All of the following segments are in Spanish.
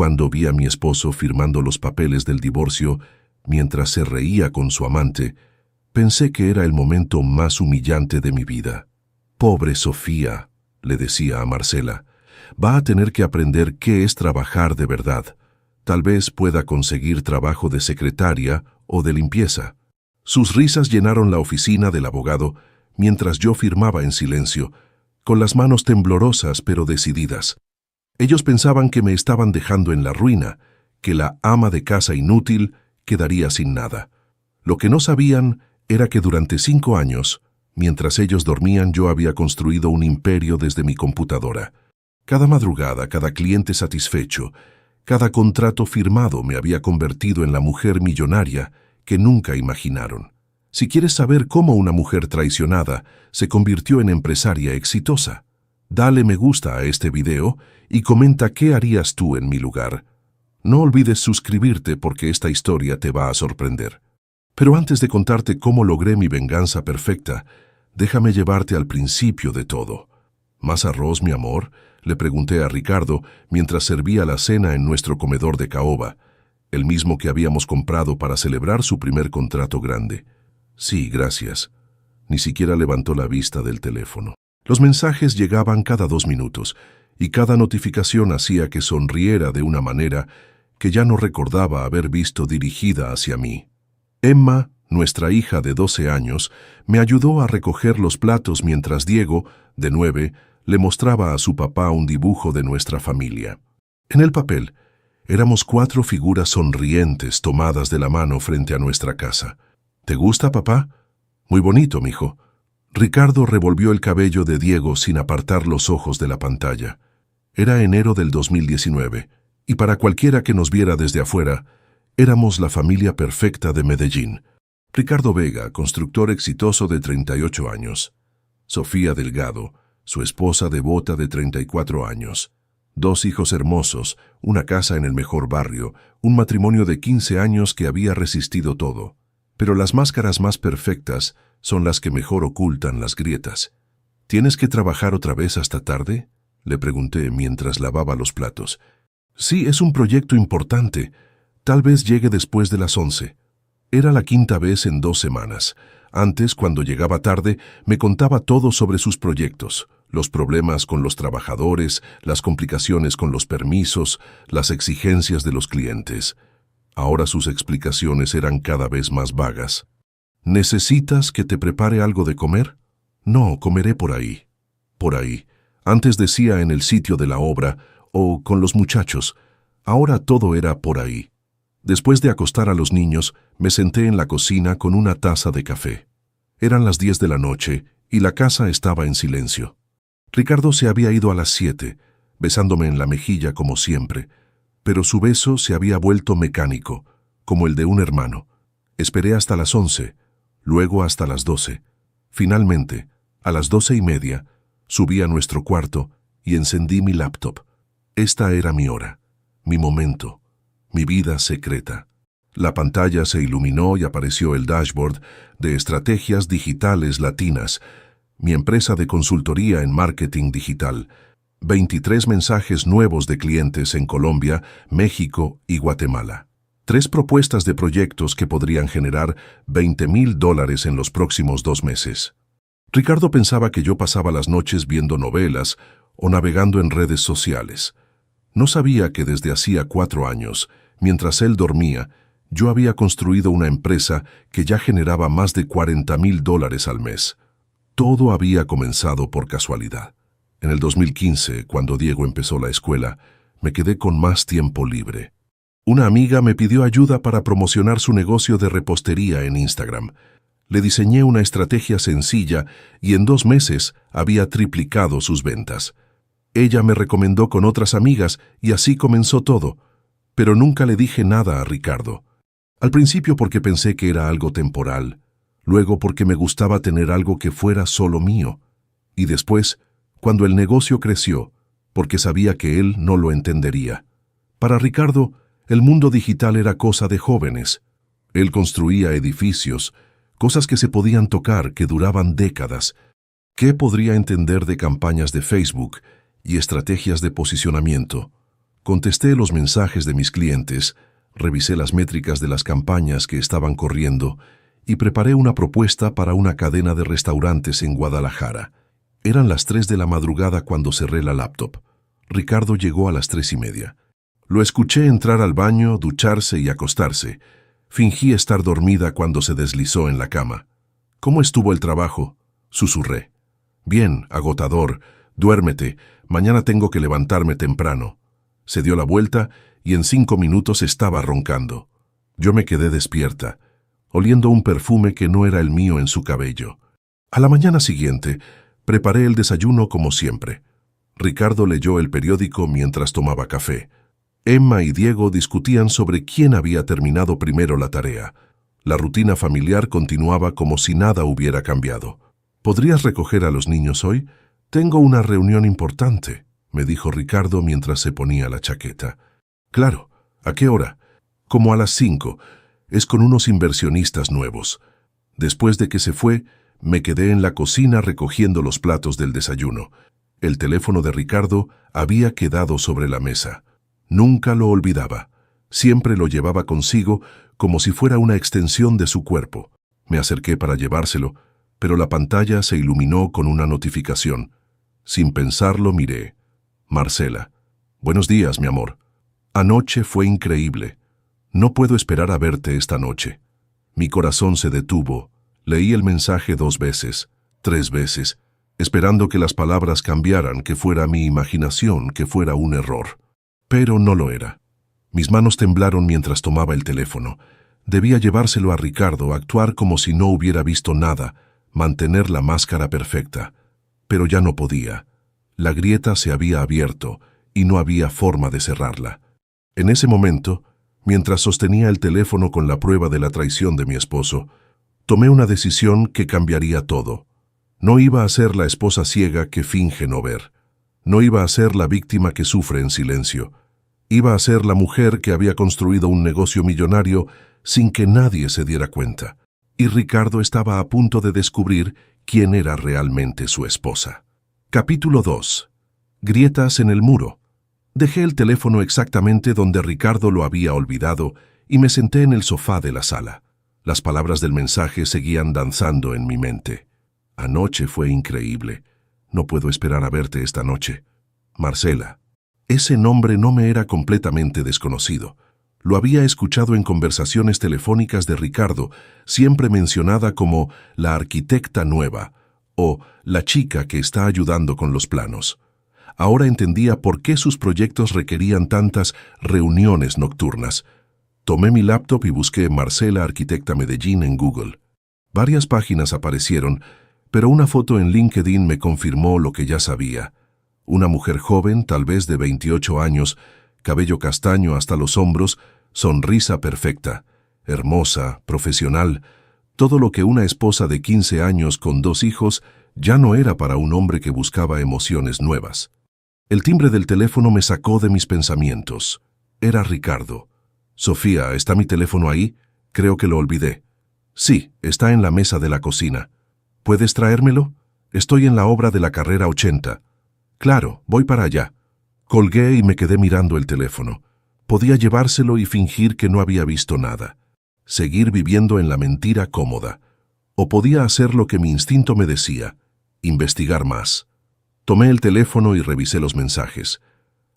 cuando vi a mi esposo firmando los papeles del divorcio mientras se reía con su amante, pensé que era el momento más humillante de mi vida. «Pobre Sofía», le decía a Marcela, «va a tener que aprender qué es trabajar de verdad. Tal vez pueda conseguir trabajo de secretaria o de limpieza». Sus risas llenaron la oficina del abogado mientras yo firmaba en silencio, con las manos temblorosas pero decididas. Ellos pensaban que me estaban dejando en la ruina, que la ama de casa inútil quedaría sin nada. Lo que no sabían era que durante 5 años, mientras ellos dormían, yo había construido un imperio desde mi computadora. Cada madrugada, cada cliente satisfecho, cada contrato firmado me había convertido en la mujer millonaria que nunca imaginaron. Si quieres saber cómo una mujer traicionada se convirtió en empresaria exitosa, dale me gusta a este video y comenta qué harías tú en mi lugar. No olvides suscribirte porque esta historia te va a sorprender. Pero antes de contarte cómo logré mi venganza perfecta, déjame llevarte al principio de todo. ¿Más arroz, mi amor?, le pregunté a Ricardo mientras servía la cena en nuestro comedor de caoba, el mismo que habíamos comprado para celebrar su primer contrato grande. «Sí, gracias». Ni siquiera levantó la vista del teléfono. Los mensajes llegaban cada 2 minutos, y cada notificación hacía que sonriera de una manera que ya no recordaba haber visto dirigida hacia mí. Emma, nuestra hija de 12 años, me ayudó a recoger los platos mientras Diego, de 9, le mostraba a su papá un dibujo de nuestra familia. En el papel, éramos 4 figuras sonrientes tomadas de la mano frente a nuestra casa. «¿Te gusta, papá?» «Muy bonito, mijo». Ricardo revolvió el cabello de Diego sin apartar los ojos de la pantalla. Era enero del 2019, y para cualquiera que nos viera desde afuera, éramos la familia perfecta de Medellín. Ricardo Vega, constructor exitoso de 38 años. Sofía Delgado, su esposa devota de 34 años. 2 hijos hermosos, una casa en el mejor barrio, un matrimonio de 15 años que había resistido todo. Pero las máscaras más perfectas son las que mejor ocultan las grietas. «¿Tienes que trabajar otra vez hasta tarde?», le pregunté mientras lavaba los platos. «Sí, es un proyecto importante. Tal vez llegue después de las 11». Era la 5ª vez en 2 semanas. Antes, cuando llegaba tarde, me contaba todo sobre sus proyectos, los problemas con los trabajadores, las complicaciones con los permisos, las exigencias de los clientes. Ahora sus explicaciones eran cada vez más vagas. «¿Necesitas que te prepare algo de comer?» «No, comeré por ahí». «Por ahí». Antes decía en el sitio de la obra o con los muchachos. Ahora todo era por ahí. Después de acostar a los niños, me senté en la cocina con una taza de café. Eran las 10 de la noche y la casa estaba en silencio. Ricardo se había ido a las 7, besándome en la mejilla como siempre, pero su beso se había vuelto mecánico, como el de un hermano. Esperé hasta las 11, luego hasta las 12. Finalmente, a las 12:30, subí a nuestro cuarto y encendí mi laptop. Esta era mi hora, mi momento, mi vida secreta. La pantalla se iluminó y apareció el dashboard de Estrategias Digitales Latinas, mi empresa de consultoría en marketing digital. 23 mensajes nuevos de clientes en Colombia, México y Guatemala. 3 propuestas de proyectos que podrían generar $20,000 en los próximos 2 meses. Ricardo pensaba que yo pasaba las noches viendo novelas o navegando en redes sociales. No sabía que desde hacía 4 años, mientras él dormía, yo había construido una empresa que ya generaba más de $40,000 al mes. Todo había comenzado por casualidad. En el 2015, cuando Diego empezó la escuela, me quedé con más tiempo libre. Una amiga me pidió ayuda para promocionar su negocio de repostería en Instagram. Le diseñé una estrategia sencilla y en 2 meses había triplicado sus ventas. Ella me recomendó con otras amigas y así comenzó todo, pero nunca le dije nada a Ricardo. Al principio porque pensé que era algo temporal, luego porque me gustaba tener algo que fuera solo mío, y después, cuando el negocio creció, porque sabía que él no lo entendería. Para Ricardo, el mundo digital era cosa de jóvenes. Él construía edificios, cosas que se podían tocar, que duraban décadas. ¿Qué podría entender de campañas de Facebook y estrategias de posicionamiento? Contesté los mensajes de mis clientes, revisé las métricas de las campañas que estaban corriendo y preparé una propuesta para una cadena de restaurantes en Guadalajara. Eran las 3 de la madrugada cuando cerré la laptop. Ricardo llegó a las 3:30. Lo escuché entrar al baño, ducharse y acostarse. Fingí estar dormida cuando se deslizó en la cama. «¿Cómo estuvo el trabajo?», susurré. «Bien, agotador. Duérmete. Mañana tengo que levantarme temprano». Se dio la vuelta y en 5 minutos estaba roncando. Yo me quedé despierta, oliendo un perfume que no era el mío en su cabello. A la mañana siguiente, preparé el desayuno como siempre. Ricardo leyó el periódico mientras tomaba café. Emma y Diego discutían sobre quién había terminado primero la tarea. La rutina familiar continuaba como si nada hubiera cambiado. «¿Podrías recoger a los niños hoy? Tengo una reunión importante», me dijo Ricardo mientras se ponía la chaqueta. «Claro. ¿A qué hora?» «Como a las 5. Es con unos inversionistas nuevos». Después de que se fue, me quedé en la cocina recogiendo los platos del desayuno. El teléfono de Ricardo había quedado sobre la mesa. Nunca lo olvidaba. Siempre lo llevaba consigo como si fuera una extensión de su cuerpo. Me acerqué para llevárselo, pero la pantalla se iluminó con una notificación. Sin pensarlo miré. «Marcela. Buenos días, mi amor. Anoche fue increíble. No puedo esperar a verte esta noche». Mi corazón se detuvo. Leí el mensaje 2 veces, 3 veces, esperando que las palabras cambiaran, que fuera mi imaginación, que fuera un error. Pero no lo era. Mis manos temblaron mientras tomaba el teléfono. Debía llevárselo a Ricardo, actuar como si no hubiera visto nada, mantener la máscara perfecta. Pero ya no podía. La grieta se había abierto y no había forma de cerrarla. En ese momento, mientras sostenía el teléfono con la prueba de la traición de mi esposo, tomé una decisión que cambiaría todo. No iba a ser la esposa ciega que finge no ver. No iba a ser la víctima que sufre en silencio. Iba a ser la mujer que había construido un negocio millonario sin que nadie se diera cuenta. Y Ricardo estaba a punto de descubrir quién era realmente su esposa. Capítulo 2. Grietas en el muro. Dejé el teléfono exactamente donde Ricardo lo había olvidado y me senté en el sofá de la sala. Las palabras del mensaje seguían danzando en mi mente. «Anoche fue increíble. No puedo esperar a verte esta noche. Marcela». Ese nombre no me era completamente desconocido. Lo había escuchado en conversaciones telefónicas de Ricardo, siempre mencionada como la arquitecta nueva o la chica que está ayudando con los planos. Ahora entendía por qué sus proyectos requerían tantas reuniones nocturnas. Tomé mi laptop y busqué Marcela Arquitecta Medellín en Google. Varias páginas aparecieron, pero una foto en LinkedIn me confirmó lo que ya sabía. Una mujer joven, tal vez de 28 años, cabello castaño hasta los hombros, sonrisa perfecta, hermosa, profesional, todo lo que una esposa de 15 años con 2 hijos ya no era para un hombre que buscaba emociones nuevas. El timbre del teléfono me sacó de mis pensamientos. Era Ricardo. «Sofía, ¿está mi teléfono ahí? Creo que lo olvidé». «Sí, está en la mesa de la cocina». «¿Puedes traérmelo? Estoy en la obra de la carrera 80». «Claro, voy para allá». Colgué y me quedé mirando el teléfono. Podía llevárselo y fingir que no había visto nada. Seguir viviendo en la mentira cómoda. O podía hacer lo que mi instinto me decía, investigar más. Tomé el teléfono y revisé los mensajes.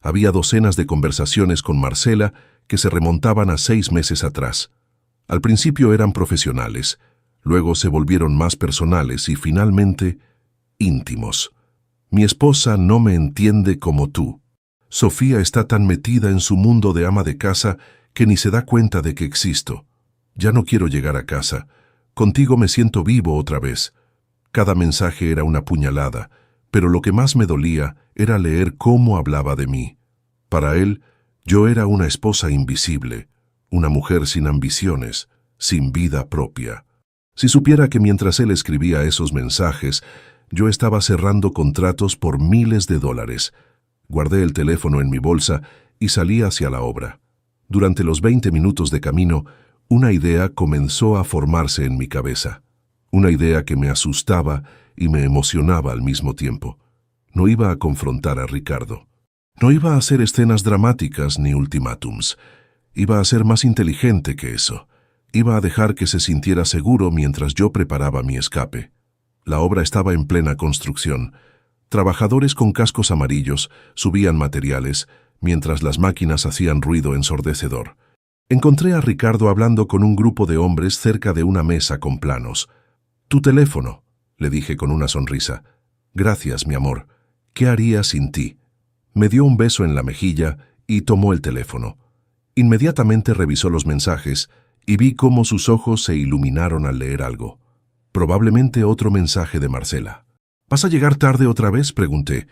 Había docenas de conversaciones con Marcela que se remontaban a 6 meses atrás. Al principio eran profesionales, luego se volvieron más personales y finalmente íntimos. «Mi esposa no me entiende como tú. Sofía está tan metida en su mundo de ama de casa que ni se da cuenta de que existo. Ya no quiero llegar a casa. Contigo me siento vivo otra vez». Cada mensaje era una puñalada, pero lo que más me dolía era leer cómo hablaba de mí. Para él, yo era una esposa invisible, una mujer sin ambiciones, sin vida propia. Si supiera que mientras él escribía esos mensajes, yo estaba cerrando contratos por miles de dólares. Guardé el teléfono en mi bolsa y salí hacia la obra. Durante los 20 minutos de camino, una idea comenzó a formarse en mi cabeza. Una idea que me asustaba y me emocionaba al mismo tiempo. No iba a confrontar a Ricardo. No iba a hacer escenas dramáticas ni ultimátums. Iba a ser más inteligente que eso. Iba a dejar que se sintiera seguro mientras yo preparaba mi escape. La obra estaba en plena construcción. Trabajadores con cascos amarillos subían materiales, mientras las máquinas hacían ruido ensordecedor. Encontré a Ricardo hablando con un grupo de hombres cerca de una mesa con planos. «Tu teléfono», le dije con una sonrisa. «Gracias, mi amor. ¿Qué haría sin ti?» Me dio un beso en la mejilla y tomó el teléfono. Inmediatamente revisó los mensajes y vi cómo sus ojos se iluminaron al leer algo. Probablemente otro mensaje de Marcela. «¿Vas a llegar tarde otra vez?», pregunté.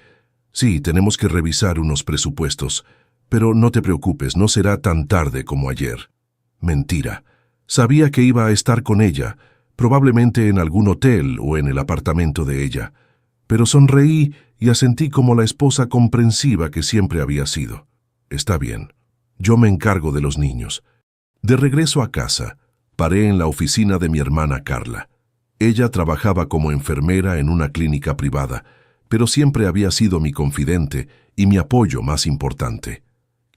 «Sí, tenemos que revisar unos presupuestos. Pero no te preocupes, no será tan tarde como ayer». Mentira. Sabía que iba a estar con ella, probablemente en algún hotel o en el apartamento de ella. Pero sonreí y asentí como la esposa comprensiva que siempre había sido. «Está bien. Yo me encargo de los niños». De regreso a casa, paré en la oficina de mi hermana Carla. Ella trabajaba como enfermera en una clínica privada, pero siempre había sido mi confidente y mi apoyo más importante.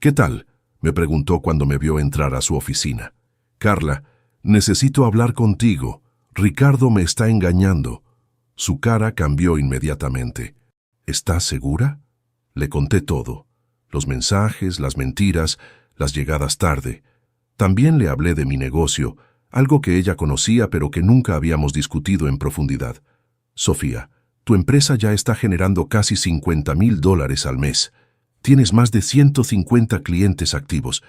«¿Qué tal?», me preguntó cuando me vio entrar a su oficina. «Carla, necesito hablar contigo. Ricardo me está engañando». Su cara cambió inmediatamente. «¿Estás segura?». Le conté todo. Los mensajes, las mentiras, las llegadas tarde. También le hablé de mi negocio, algo que ella conocía pero que nunca habíamos discutido en profundidad. «Sofía, tu empresa ya está generando casi $50,000 al mes. Tienes más de 150 clientes activos.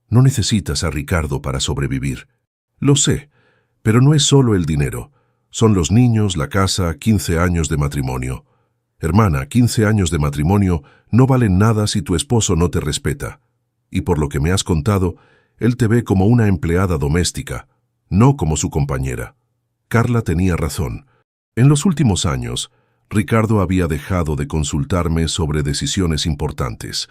No necesitas a Ricardo para sobrevivir». «Lo sé, pero no es solo el dinero. Son los niños, la casa, 15 años de matrimonio». «Hermana, 15 años de matrimonio no valen nada si tu esposo no te respeta. Y por lo que me has contado, él te ve como una empleada doméstica, no como su compañera». Carla tenía razón. En los últimos años, Ricardo había dejado de consultarme sobre decisiones importantes.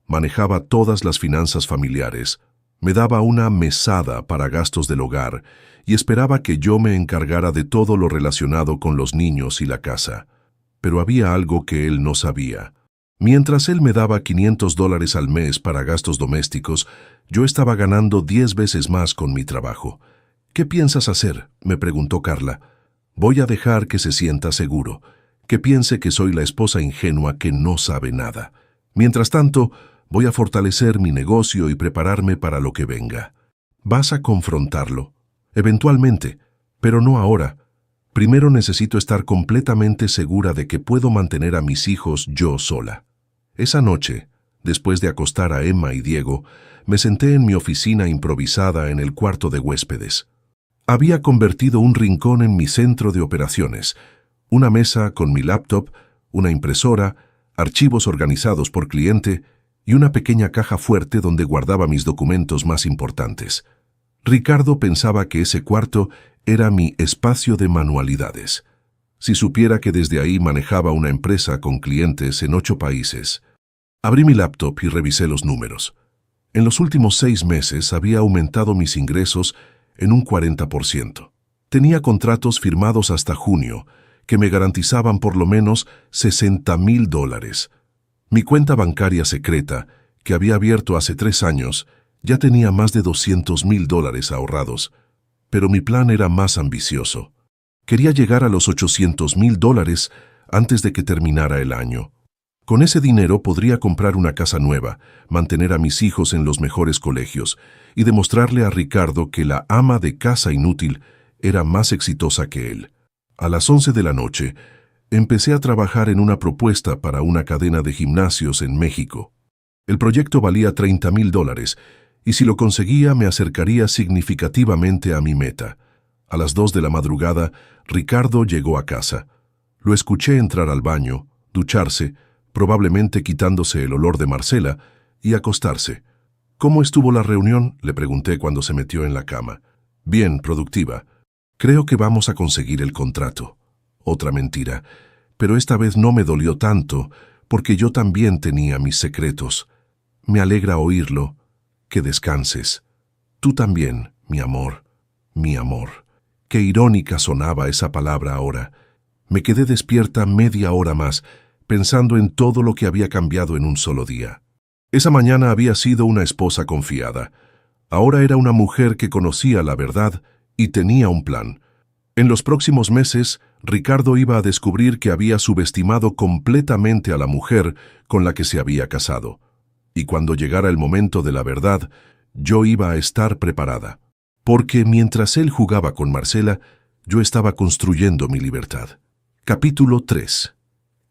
Manejaba todas las finanzas familiares, me daba una mesada para gastos del hogar y esperaba que yo me encargara de todo lo relacionado con los niños y la casa. Pero había algo que él no sabía. Mientras él me daba $500 al mes para gastos domésticos, yo estaba ganando 10 veces más con mi trabajo. «¿Qué piensas hacer?», me preguntó Carla. «Voy a dejar que se sienta seguro, que piense que soy la esposa ingenua que no sabe nada. Mientras tanto, voy a fortalecer mi negocio y prepararme para lo que venga». «Vas a confrontarlo». «Eventualmente, pero no ahora. Primero necesito estar completamente segura de que puedo mantener a mis hijos yo sola». Esa noche, después de acostar a Emma y Diego, me senté en mi oficina improvisada en el cuarto de huéspedes. Había convertido un rincón en mi centro de operaciones, una mesa con mi laptop, una impresora, archivos organizados por cliente y una pequeña caja fuerte donde guardaba mis documentos más importantes. Ricardo pensaba que ese cuarto era mi espacio de manualidades. Si supiera que desde ahí manejaba una empresa con clientes en 8 países. Abrí mi laptop y revisé los números. En los últimos 6 meses había aumentado mis ingresos en un 40%. Tenía contratos firmados hasta junio, que me garantizaban por lo menos $60,000. Mi cuenta bancaria secreta, que había abierto hace 3 años, ya tenía más de $200,000 ahorrados. Pero mi plan era más ambicioso. Quería llegar a los $800,000 antes de que terminara el año. Con ese dinero podría comprar una casa nueva, mantener a mis hijos en los mejores colegios y demostrarle a Ricardo que la ama de casa inútil era más exitosa que él. A las 11 de la noche, empecé a trabajar en una propuesta para una cadena de gimnasios en México. El proyecto valía $30,000 y si lo conseguía me acercaría significativamente a mi meta. A las 2 de la madrugada, Ricardo llegó a casa. Lo escuché entrar al baño, ducharse, probablemente quitándose el olor de Marcela, y acostarse. «¿Cómo estuvo la reunión?», le pregunté cuando se metió en la cama. «Bien, productiva. Creo que vamos a conseguir el contrato». Otra mentira, pero esta vez no me dolió tanto, porque yo también tenía mis secretos. «Me alegra oírlo. Que descanses. Tú también, mi amor, mi amor». Qué irónica sonaba esa palabra ahora. Me quedé despierta media hora más, pensando en todo lo que había cambiado en un solo día. Esa mañana había sido una esposa confiada. Ahora era una mujer que conocía la verdad y tenía un plan. En los próximos meses, Ricardo iba a descubrir que había subestimado completamente a la mujer con la que se había casado. Y cuando llegara el momento de la verdad, yo iba a estar preparada. Porque mientras él jugaba con Marcela, yo estaba construyendo mi libertad. Capítulo 3.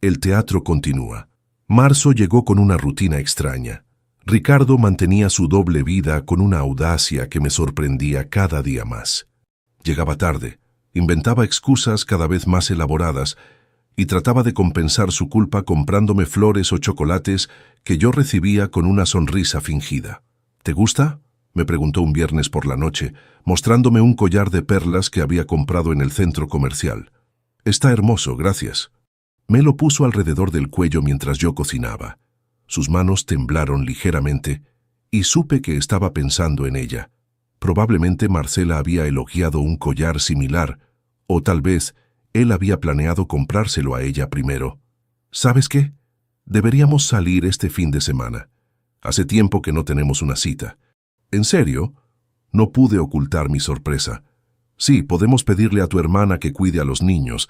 El teatro continúa. Marzo llegó con una rutina extraña. Ricardo mantenía su doble vida con una audacia que me sorprendía cada día más. Llegaba tarde, inventaba excusas cada vez más elaboradas y trataba de compensar su culpa comprándome flores o chocolates que yo recibía con una sonrisa fingida. ¿Te gusta?, me preguntó un viernes por la noche, mostrándome un collar de perlas que había comprado en el centro comercial. Está hermoso, gracias. Me lo puso alrededor del cuello mientras yo cocinaba. Sus manos temblaron ligeramente y supe que estaba pensando en ella. Probablemente Marcela había elogiado un collar similar, o tal vez él había planeado comprárselo a ella primero. ¿Sabes qué? Deberíamos salir este fin de semana. Hace tiempo que no tenemos una cita. ¿En serio? No pude ocultar mi sorpresa. Sí, podemos pedirle a tu hermana que cuide a los niños.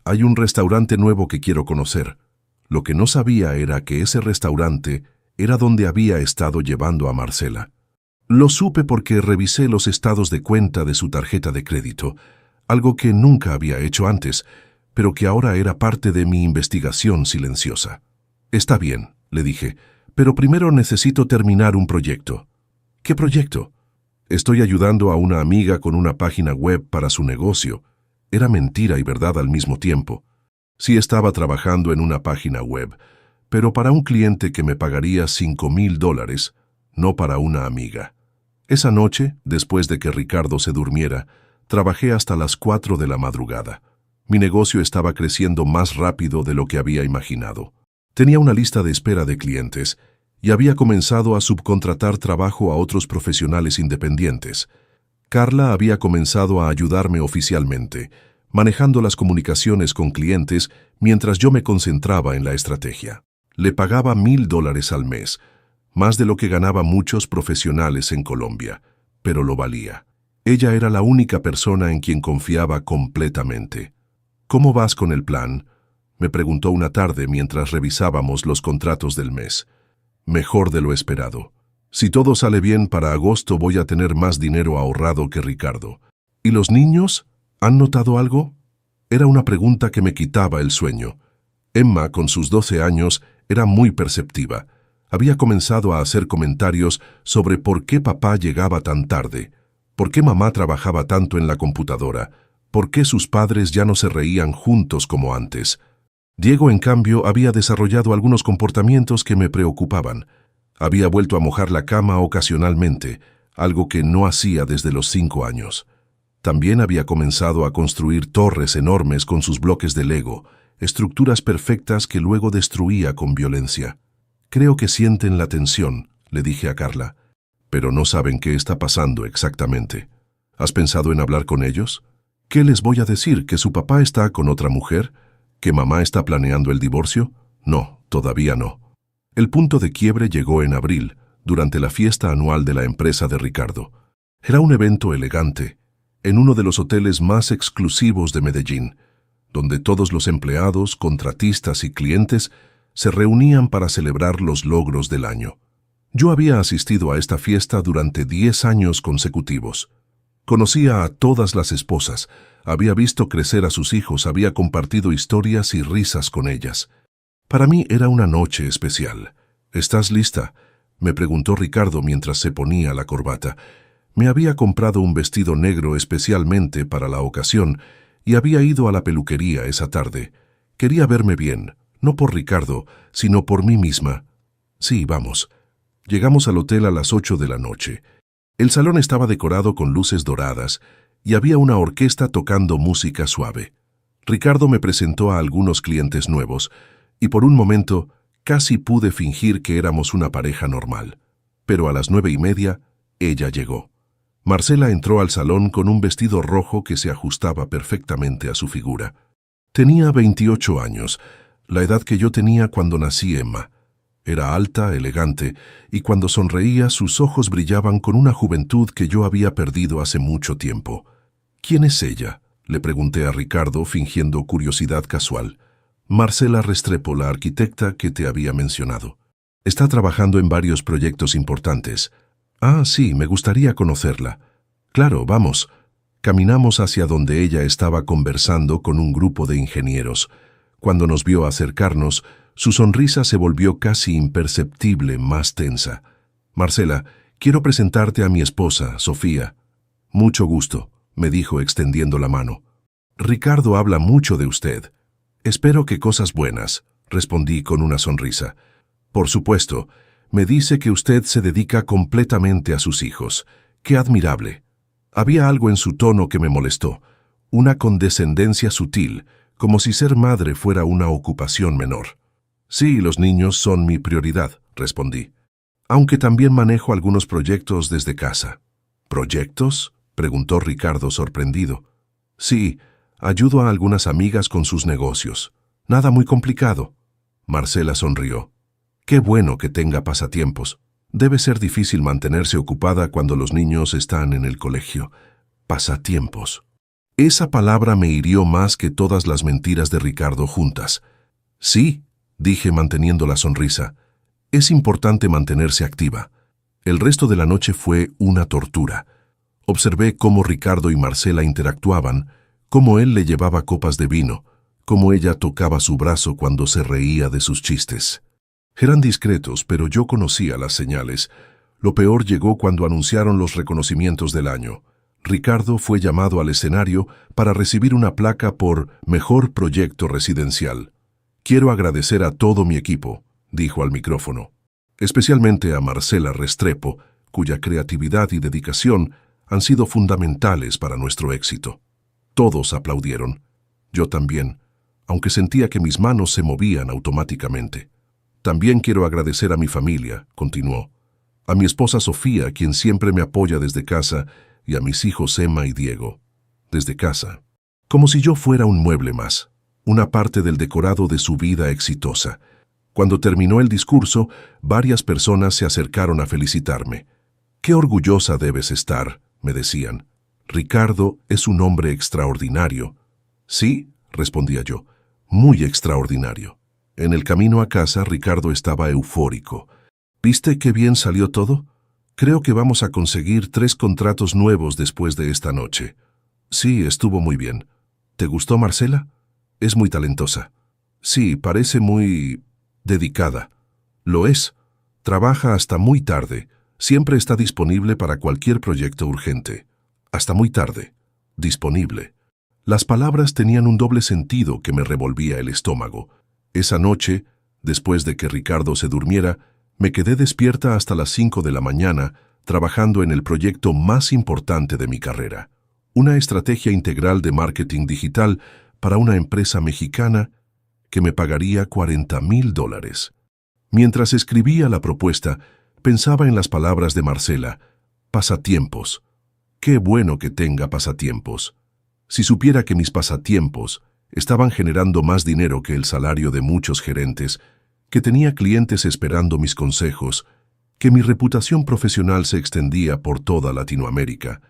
Hay un restaurante nuevo que quiero conocer. Lo que no sabía era que ese restaurante era donde había estado llevando a Marcela. Lo supe porque revisé los estados de cuenta de su tarjeta de crédito, algo que nunca había hecho antes, pero que ahora era parte de mi investigación silenciosa. Está bien, le dije, pero primero necesito terminar un proyecto. ¿Qué proyecto? Estoy ayudando a una amiga con una página web para su negocio. Era mentira y verdad al mismo tiempo. Sí estaba trabajando en una página web, pero para un cliente que me pagaría $5,000, no para una amiga. Esa noche, después de que Ricardo se durmiera, trabajé hasta las 4 de la madrugada. Mi negocio estaba creciendo más rápido de lo que había imaginado. Tenía una lista de espera de clientes y había comenzado a subcontratar trabajo a otros profesionales independientes. Carla había comenzado a ayudarme oficialmente, manejando las comunicaciones con clientes mientras yo me concentraba en la estrategia. Le pagaba $1,000 al mes, más de lo que ganaba muchos profesionales en Colombia, pero lo valía. Ella era la única persona en quien confiaba completamente. ¿Cómo vas con el plan?, me preguntó una tarde mientras revisábamos los contratos del mes. Mejor de lo esperado. Si todo sale bien, para agosto voy a tener más dinero ahorrado que Ricardo. ¿Y los niños? ¿Han notado algo? Era una pregunta que me quitaba el sueño. Emma, con sus 12 años, era muy perceptiva. Había comenzado a hacer comentarios sobre por qué papá llegaba tan tarde, por qué mamá trabajaba tanto en la computadora, por qué sus padres ya no se reían juntos como antes. Diego, en cambio, había desarrollado algunos comportamientos que me preocupaban. Había vuelto a mojar la cama ocasionalmente, algo que no hacía desde los 5 años. También había comenzado a construir torres enormes con sus bloques de Lego, estructuras perfectas que luego destruía con violencia. Creo que sienten la tensión, le dije a Carla, pero no saben qué está pasando exactamente. ¿Has pensado en hablar con ellos? ¿Qué les voy a decir? ¿Que su papá está con otra mujer? ¿Que mamá está planeando el divorcio? No, todavía no. El punto de quiebre llegó en abril, durante la fiesta anual de la empresa de Ricardo. Era un evento elegante, en uno de los hoteles más exclusivos de Medellín, donde todos los empleados, contratistas y clientes se reunían para celebrar los logros del año. Yo había asistido a esta fiesta durante 10 años consecutivos. Conocía a todas las esposas, había visto crecer a sus hijos, había compartido historias y risas con ellas. Para mí era una noche especial. ¿Estás lista?, me preguntó Ricardo mientras se ponía la corbata. Me había comprado un vestido negro especialmente para la ocasión y había ido a la peluquería esa tarde. Quería verme bien, no por Ricardo, sino por mí misma. Sí, vamos. Llegamos al hotel a las 8 de la noche. El salón estaba decorado con luces doradas y había una orquesta tocando música suave. Ricardo me presentó a algunos clientes nuevos y por un momento casi pude fingir que éramos una pareja normal. Pero a las 9:30 ella llegó. Marcela entró al salón con un vestido rojo que se ajustaba perfectamente a su figura. Tenía 28 años. la edad que yo tenía cuando nací, Emma. Era alta, elegante, y cuando sonreía sus ojos brillaban con una juventud que yo había perdido hace mucho tiempo. ¿Quién es ella?, le pregunté a Ricardo, fingiendo curiosidad casual. Marcela Restrepo, la arquitecta que te había mencionado. Está trabajando en varios proyectos importantes. Ah, sí, me gustaría conocerla. Claro, vamos. Caminamos hacia donde ella estaba conversando con un grupo de ingenieros. Cuando nos vio acercarnos, su sonrisa se volvió casi imperceptible, más tensa. Marcela, quiero presentarte a mi esposa, Sofía. Mucho gusto, me dijo extendiendo la mano. Ricardo habla mucho de usted. Espero que cosas buenas, respondí con una sonrisa. Por supuesto, me dice que usted se dedica completamente a sus hijos. ¡Qué admirable! Había algo en su tono que me molestó, una condescendencia sutil, como si ser madre fuera una ocupación menor. Sí, los niños son mi prioridad, respondí. Aunque también manejo algunos proyectos desde casa. ¿Proyectos?, preguntó Ricardo sorprendido. Sí, ayudo a algunas amigas con sus negocios. Nada muy complicado. Marcela sonrió. Qué bueno que tenga pasatiempos. Debe ser difícil mantenerse ocupada cuando los niños están en el colegio. Pasatiempos. Esa palabra me hirió más que todas las mentiras de Ricardo juntas. Sí, dije manteniendo la sonrisa. Es importante mantenerse activa. El resto de la noche fue una tortura. Observé cómo Ricardo y Marcela interactuaban, cómo él le llevaba copas de vino, cómo ella tocaba su brazo cuando se reía de sus chistes. Eran discretos, pero yo conocía las señales. Lo peor llegó cuando anunciaron los reconocimientos del año. Ricardo fue llamado al escenario para recibir una placa por Mejor Proyecto Residencial. Quiero agradecer a todo mi equipo, dijo al micrófono, especialmente a Marcela Restrepo, cuya creatividad y dedicación han sido fundamentales para nuestro éxito. Todos aplaudieron. Yo también, aunque sentía que mis manos se movían automáticamente. También quiero agradecer a mi familia, continuó, a mi esposa Sofía, quien siempre me apoya desde casa, y a mis hijos Emma y Diego. Desde casa. Como si yo fuera un mueble más, una parte del decorado de su vida exitosa. Cuando terminó el discurso, varias personas se acercaron a felicitarme. «Qué orgullosa debes estar», me decían. «Ricardo es un hombre extraordinario». «Sí», respondía yo, «muy extraordinario». En el camino a casa, Ricardo estaba eufórico. ¿Viste qué bien salió todo? Creo que vamos a conseguir 3 contratos nuevos después de esta noche. Sí, estuvo muy bien. ¿Te gustó Marcela? Es muy talentosa. Sí, parece muy dedicada. Lo es. Trabaja hasta muy tarde. Siempre está disponible para cualquier proyecto urgente. Hasta muy tarde. Disponible. Las palabras tenían un doble sentido que me revolvía el estómago. Esa noche, después de que Ricardo se durmiera, me quedé despierta hasta las 5 de la mañana, trabajando en el proyecto más importante de mi carrera. Una estrategia integral de marketing digital para una empresa mexicana que me pagaría $40,000. Mientras escribía la propuesta, pensaba en las palabras de Marcela. Pasatiempos. Qué bueno que tenga pasatiempos. Si supiera que mis pasatiempos estaban generando más dinero que el salario de muchos gerentes, que tenía clientes esperando mis consejos, que mi reputación profesional se extendía por toda Latinoamérica.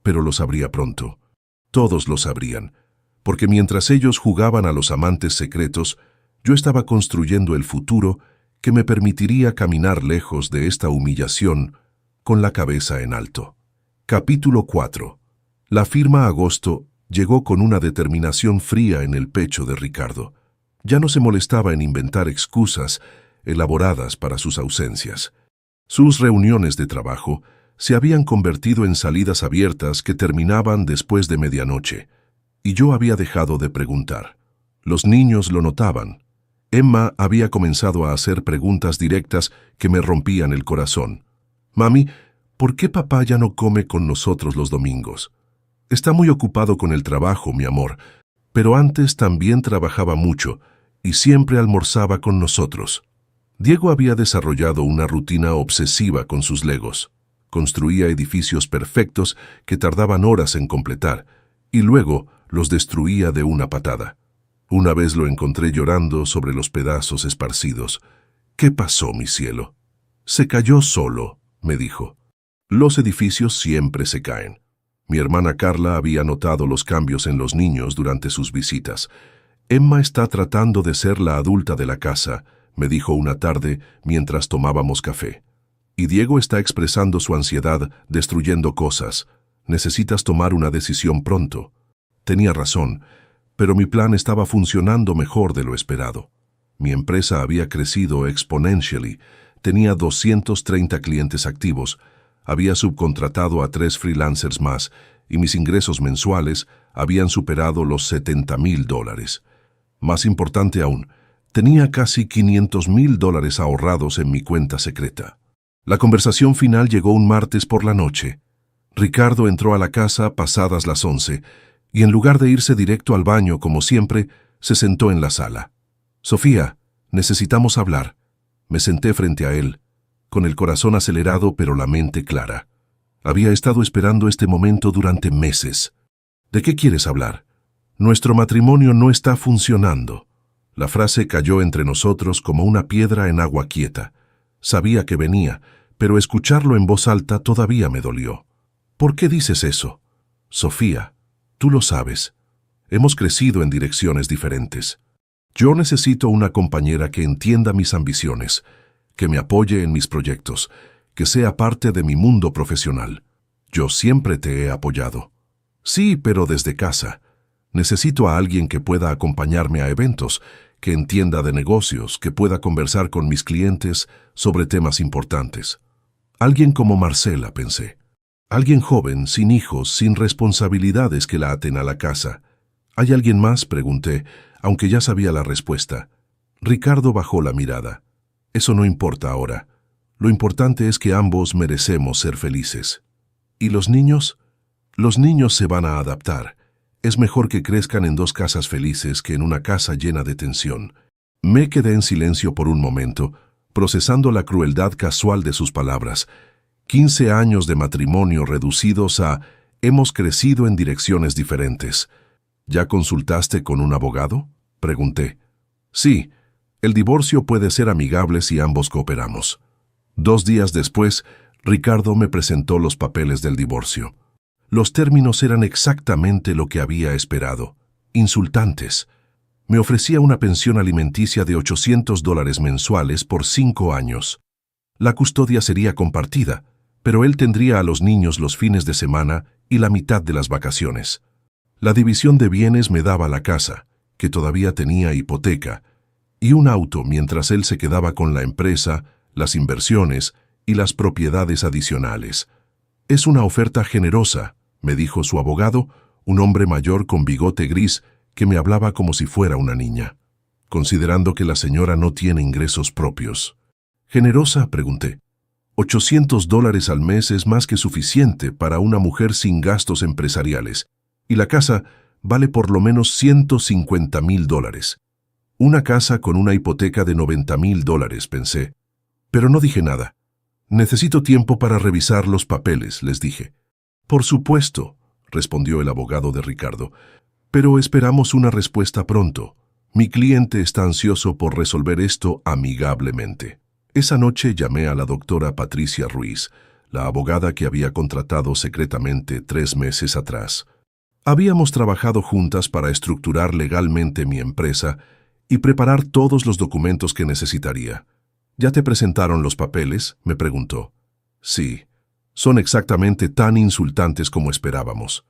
Pero lo sabría pronto. Todos lo sabrían, porque mientras ellos jugaban a los amantes secretos, yo estaba construyendo el futuro que me permitiría caminar lejos de esta humillación con la cabeza en alto. Capítulo 4. La firma Agosto llegó con una determinación fría en el pecho de Ricardo. Ya no se molestaba en inventar excusas elaboradas para sus ausencias. Sus reuniones de trabajo se habían convertido en salidas abiertas que terminaban después de medianoche, y yo había dejado de preguntar. Los niños lo notaban. Emma había comenzado a hacer preguntas directas que me rompían el corazón. «Mami, ¿por qué papá ya no come con nosotros los domingos?» «Está muy ocupado con el trabajo, mi amor, pero antes también trabajaba mucho y siempre almorzaba con nosotros». Diego había desarrollado una rutina obsesiva con sus legos. Construía edificios perfectos que tardaban horas en completar y luego los destruía de una patada. Una vez lo encontré llorando sobre los pedazos esparcidos. «¿Qué pasó, mi cielo?» «Se cayó solo», me dijo. Los edificios siempre se caen. Mi hermana Carla había notado los cambios en los niños durante sus visitas. «Emma está tratando de ser la adulta de la casa», me dijo una tarde mientras tomábamos café. «Y Diego está expresando su ansiedad, destruyendo cosas. Necesitas tomar una decisión pronto». Tenía razón, pero mi plan estaba funcionando mejor de lo esperado. Mi empresa había crecido exponentially. Tenía 230 clientes activos. Había subcontratado a 3 freelancers más y mis ingresos mensuales habían superado los $70,000. Más importante aún, tenía casi $500,000 ahorrados en mi cuenta secreta. La conversación final llegó un martes por la noche. Ricardo entró a la casa pasadas las 11 y en lugar de irse directo al baño como siempre, se sentó en la sala. «Sofía, necesitamos hablar». Me senté frente a él, con el corazón acelerado pero la mente clara. Había estado esperando este momento durante meses. «¿De qué quieres hablar?» «Nuestro matrimonio no está funcionando». La frase cayó entre nosotros como una piedra en agua quieta. Sabía que venía, pero escucharlo en voz alta todavía me dolió. «¿Por qué dices eso?» «Sofía, tú lo sabes. Hemos crecido en direcciones diferentes. Yo necesito una compañera que entienda mis ambiciones, que me apoye en mis proyectos, que sea parte de mi mundo profesional. Yo siempre te he apoyado». «Sí, pero desde casa. Necesito a alguien que pueda acompañarme a eventos, que entienda de negocios, que pueda conversar con mis clientes sobre temas importantes. Alguien como Marcela», pensé. Alguien joven, sin hijos, sin responsabilidades que la aten a la casa. «¿Hay alguien más?», pregunté, aunque ya sabía la respuesta. Ricardo bajó la mirada. «Eso no importa ahora. Lo importante es que ambos merecemos ser felices». «¿Y los niños?» «Los niños se van a adaptar. Es mejor que crezcan en 2 casas felices que en una casa llena de tensión». Me quedé en silencio por un momento, procesando la crueldad casual de sus palabras. 15 años de matrimonio reducidos a «hemos crecido en direcciones diferentes». «¿Ya consultaste con un abogado?», pregunté. «Sí, el divorcio puede ser amigable si ambos cooperamos». 2 días después, Ricardo me presentó los papeles del divorcio. Los términos eran exactamente lo que había esperado, insultantes. Me ofrecía una pensión alimenticia de $800 mensuales por 5 años. La custodia sería compartida, pero él tendría a los niños los fines de semana y la mitad de las vacaciones. La división de bienes me daba la casa, que todavía tenía hipoteca, y un auto mientras él se quedaba con la empresa, las inversiones y las propiedades adicionales. «Es una oferta generosa», me dijo su abogado, un hombre mayor con bigote gris que me hablaba como si fuera una niña, considerando que la señora no tiene ingresos propios. «¿Generosa?», pregunté. $800 al mes es más que suficiente para una mujer sin gastos empresariales, y la casa vale por lo menos $150,000. Una casa con una hipoteca de $90,000, pensé. Pero no dije nada. «Necesito tiempo para revisar los papeles», les dije. «Por supuesto», respondió el abogado de Ricardo, «pero esperamos una respuesta pronto. Mi cliente está ansioso por resolver esto amigablemente». Esa noche llamé a la doctora Patricia Ruiz, la abogada que había contratado secretamente 3 meses atrás. Habíamos trabajado juntas para estructurar legalmente mi empresa y preparar todos los documentos que necesitaría. «¿Ya te presentaron los papeles?», me preguntó. «Sí. Son exactamente tan insultantes como esperábamos».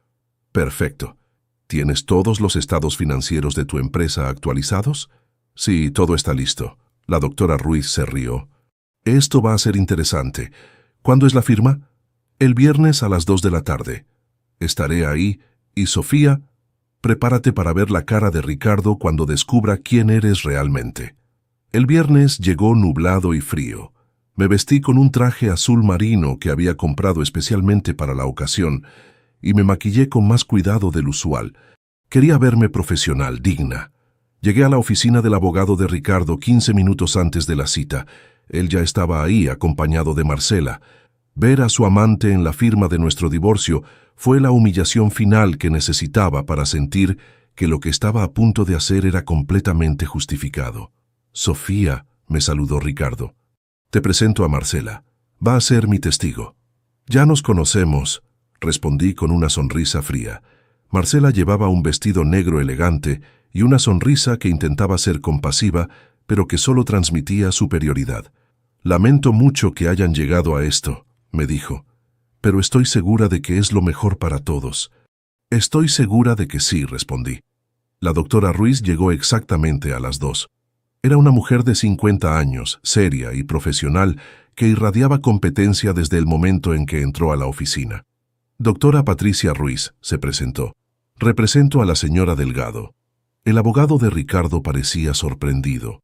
«Perfecto. ¿Tienes todos los estados financieros de tu empresa actualizados?». «Sí, todo está listo». La doctora Ruiz se rió. «Esto va a ser interesante. ¿Cuándo es la firma?». «El viernes a las 2 de la tarde. Estaré ahí y, Sofía, prepárate para ver la cara de Ricardo cuando descubra quién eres realmente». El viernes llegó nublado y frío. Me vestí con un traje azul marino que había comprado especialmente para la ocasión y me maquillé con más cuidado del usual. Quería verme profesional, digna. Llegué a la oficina del abogado de Ricardo 15 minutos antes de la cita. Él ya estaba ahí, acompañado de Marcela. Ver a su amante en la firma de nuestro divorcio fue la humillación final que necesitaba para sentir que lo que estaba a punto de hacer era completamente justificado. «Sofía», me saludó Ricardo. «Te presento a Marcela. Va a ser mi testigo». «Ya nos conocemos», respondí con una sonrisa fría. Marcela llevaba un vestido negro elegante y una sonrisa que intentaba ser compasiva, pero que solo transmitía superioridad. «Lamento mucho que hayan llegado a esto», me dijo, «pero estoy segura de que es lo mejor para todos». «Estoy segura de que sí», respondí. La doctora Ruiz llegó exactamente a las 2. Era una mujer de 50 años, seria y profesional, que irradiaba competencia desde el momento en que entró a la oficina. «Doctora Patricia Ruiz», se presentó. «Represento a la señora Delgado». El abogado de Ricardo parecía sorprendido.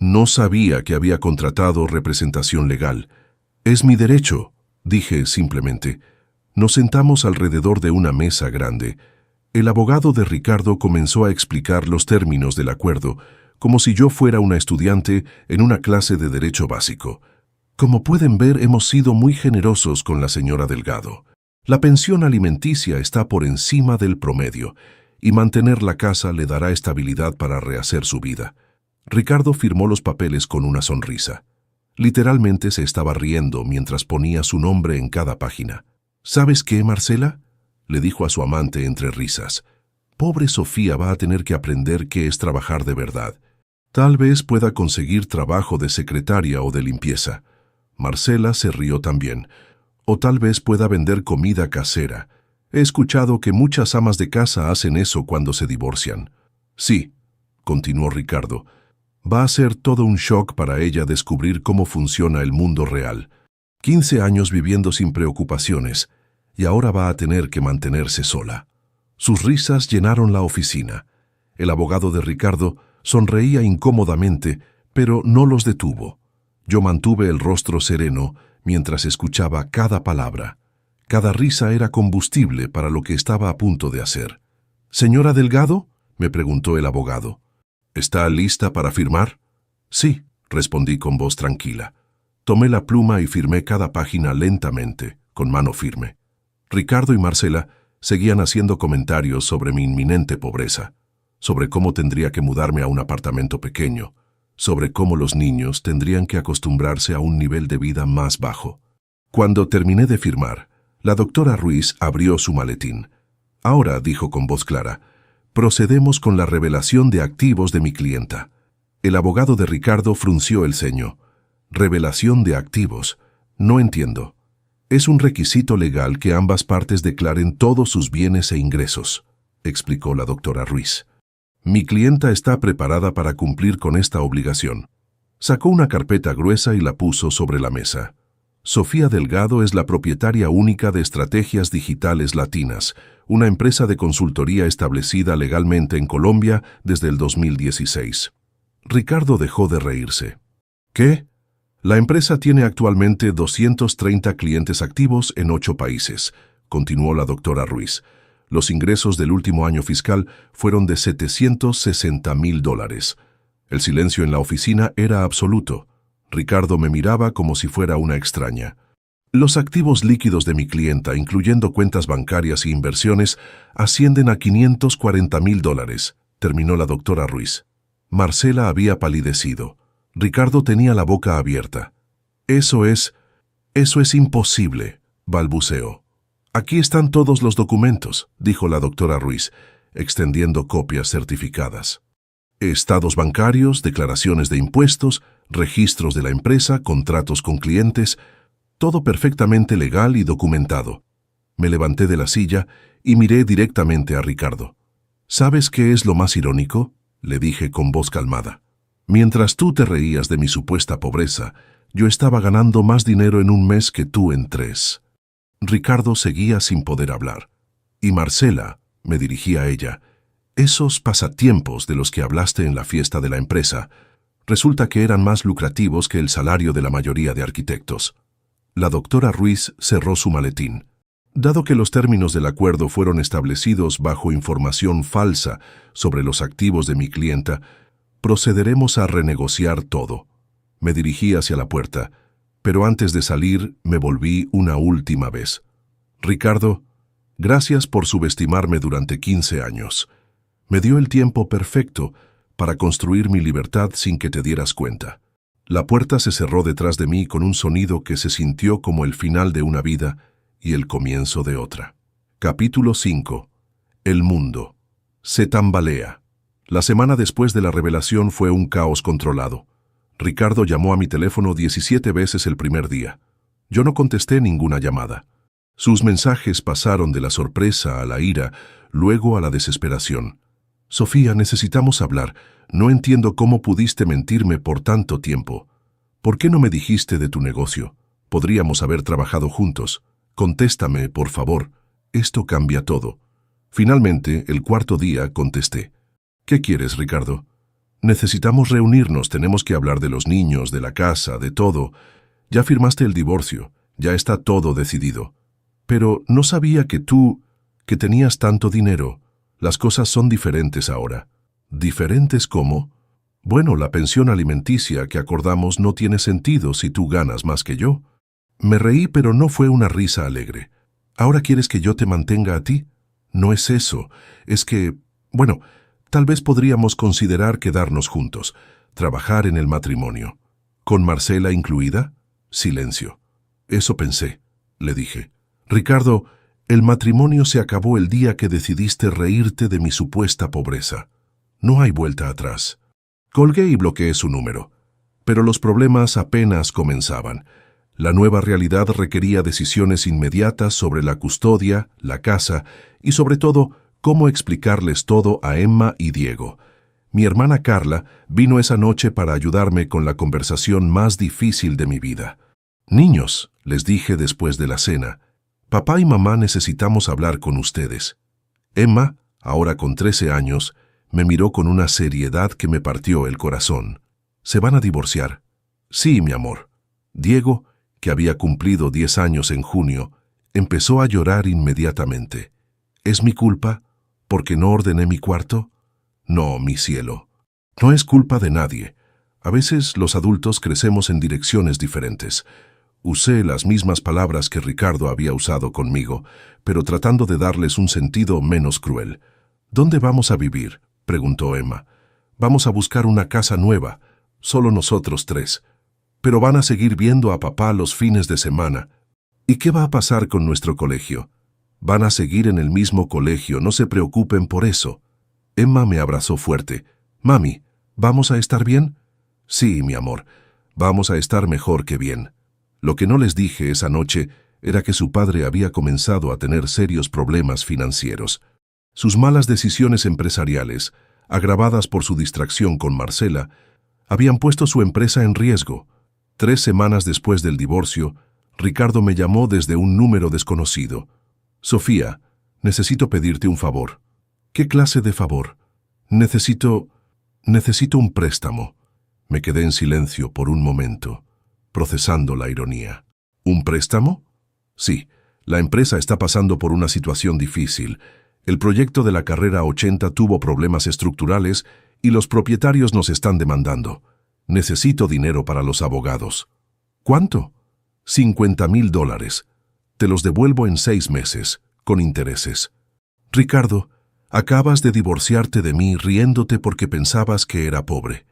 No sabía que había contratado representación legal. «Es mi derecho», dije simplemente. Nos sentamos alrededor de una mesa grande. El abogado de Ricardo comenzó a explicar los términos del acuerdo, como si yo fuera una estudiante en una clase de derecho básico. «Como pueden ver, hemos sido muy generosos con la señora Delgado. La pensión alimenticia está por encima del promedio, y mantener la casa le dará estabilidad para rehacer su vida». Ricardo firmó los papeles con una sonrisa. Literalmente se estaba riendo mientras ponía su nombre en cada página. «¿Sabes qué, Marcela?», le dijo a su amante entre risas. «Pobre Sofía va a tener que aprender qué es trabajar de verdad. Tal vez pueda conseguir trabajo de secretaria o de limpieza». Marcela se rió también. «O tal vez pueda vender comida casera. He escuchado que muchas amas de casa hacen eso cuando se divorcian». «Sí», continuó Ricardo, «va a ser todo un shock para ella descubrir cómo funciona el mundo real. 15 años viviendo sin preocupaciones, y ahora va a tener que mantenerse sola». Sus risas llenaron la oficina. El abogado de Ricardo sonreía incómodamente, pero no los detuvo. Yo mantuve el rostro sereno mientras escuchaba cada palabra. Cada risa era combustible para lo que estaba a punto de hacer. «¿Señora Delgado?», me preguntó el abogado. «¿Está lista para firmar?». «Sí», respondí con voz tranquila. Tomé la pluma y firmé cada página lentamente, con mano firme. Ricardo y Marcela seguían haciendo comentarios sobre mi inminente pobreza, sobre cómo tendría que mudarme a un apartamento pequeño, sobre cómo los niños tendrían que acostumbrarse a un nivel de vida más bajo. Cuando terminé de firmar, la doctora Ruiz abrió su maletín. «Ahora», dijo con voz clara, «procedemos con la revelación de activos de mi clienta». El abogado de Ricardo frunció el ceño. «¿Revelación de activos? No entiendo». «Es un requisito legal que ambas partes declaren todos sus bienes e ingresos», explicó la doctora Ruiz. «Mi clienta está preparada para cumplir con esta obligación». Sacó una carpeta gruesa y la puso sobre la mesa. «Sofía Delgado es la propietaria única de Estrategias Digitales Latinas, una empresa de consultoría establecida legalmente en Colombia desde el 2016. Ricardo dejó de reírse. «¿Qué?». «La empresa tiene actualmente 230 clientes activos en 8 países», continuó la doctora Ruiz. «Los ingresos del último año fiscal fueron de $760,000. El silencio en la oficina era absoluto. Ricardo me miraba como si fuera una extraña. «Los activos líquidos de mi clienta, incluyendo cuentas bancarias e inversiones, ascienden a $540,000, terminó la doctora Ruiz. Marcela había palidecido. Ricardo tenía la boca abierta. Eso es imposible», balbuceó. «Aquí están todos los documentos», dijo la doctora Ruiz, extendiendo copias certificadas. «Estados bancarios, declaraciones de impuestos, registros de la empresa, contratos con clientes, todo perfectamente legal y documentado». Me levanté de la silla y miré directamente a Ricardo. «¿Sabes qué es lo más irónico?», le dije con voz calmada. «Mientras tú te reías de mi supuesta pobreza, yo estaba ganando más dinero en un mes que tú en 3. Ricardo seguía sin poder hablar. «Y Marcela», me dirigí a ella, «esos pasatiempos de los que hablaste en la fiesta de la empresa, resulta que eran más lucrativos que el salario de la mayoría de arquitectos». La doctora Ruiz cerró su maletín. «Dado que los términos del acuerdo fueron establecidos bajo información falsa sobre los activos de mi clienta, procederemos a renegociar todo». Me dirigí hacia la puerta, pero antes de salir me volví una última vez. «Ricardo, gracias por subestimarme durante 15 años. Me dio el tiempo perfecto para construir mi libertad sin que te dieras cuenta. La puerta se cerró detrás de mí con un sonido que se sintió como el final de una vida y el comienzo de otra. Capítulo 5. El mundo. Se tambalea. La semana después de la revelación fue un caos controlado. Ricardo llamó a mi teléfono 17 veces el primer día. Yo no contesté ninguna llamada. Sus mensajes pasaron de la sorpresa a la ira, luego a la desesperación. Sofía, necesitamos hablar. No entiendo cómo pudiste mentirme por tanto tiempo. ¿Por qué no me dijiste de tu negocio? Podríamos haber trabajado juntos. Contéstame, por favor. Esto cambia todo. Finalmente, el cuarto día, contesté. ¿Qué quieres, Ricardo? Necesitamos reunirnos, tenemos que hablar de los niños, de la casa, de todo. Ya firmaste el divorcio, ya está todo decidido. Pero no sabía que tenías tanto dinero. Las cosas son diferentes ahora. ¿Diferentes cómo? Bueno, la pensión alimenticia que acordamos no tiene sentido si tú ganas más que yo. Me reí, pero no fue una risa alegre. ¿Ahora quieres que yo te mantenga a ti? No es eso, es que, bueno, tal vez podríamos considerar quedarnos juntos, trabajar en el matrimonio. ¿Con Marcela incluida? Silencio. Eso pensé, le dije. Ricardo, el matrimonio se acabó el día que decidiste reírte de mi supuesta pobreza. No hay vuelta atrás. Colgué y bloqueé su número. Pero los problemas apenas comenzaban. La nueva realidad requería decisiones inmediatas sobre la custodia, la casa y sobre todo, cómo explicarles todo a Emma y Diego. Mi hermana Carla vino esa noche para ayudarme con la conversación más difícil de mi vida. Niños, les dije después de la cena, papá y mamá necesitamos hablar con ustedes. Emma, ahora con 13 años, me miró con una seriedad que me partió el corazón. ¿Se van a divorciar? Sí, mi amor. Diego, que había cumplido 10 años en junio, empezó a llorar inmediatamente. ¿Es mi culpa? ¿Porque no ordené mi cuarto? No, mi cielo. No es culpa de nadie. A veces los adultos crecemos en direcciones diferentes. Usé las mismas palabras que Ricardo había usado conmigo, pero tratando de darles un sentido menos cruel. ¿Dónde vamos a vivir?, preguntó Emma. Vamos a buscar una casa nueva, solo nosotros 3. Pero van a seguir viendo a papá los fines de semana. ¿Y qué va a pasar con nuestro colegio? Van a seguir en el mismo colegio, no se preocupen por eso. Emma me abrazó fuerte. Mami, ¿vamos a estar bien? Sí, mi amor, vamos a estar mejor que bien. Lo que no les dije esa noche era que su padre había comenzado a tener serios problemas financieros. Sus malas decisiones empresariales, agravadas por su distracción con Marcela, habían puesto su empresa en riesgo. 3 semanas después del divorcio, Ricardo me llamó desde un número desconocido. Sofía, necesito pedirte un favor. ¿Qué clase de favor? Necesito un préstamo. Me quedé en silencio por un momento, procesando la ironía. ¿Un préstamo? Sí, la empresa está pasando por una situación difícil. El proyecto de la carrera 80 tuvo problemas estructurales y los propietarios nos están demandando. Necesito dinero para los abogados. ¿Cuánto? $50,000. Te los devuelvo en 6 meses, con intereses. Ricardo, acabas de divorciarte de mí riéndote porque pensabas que era pobre.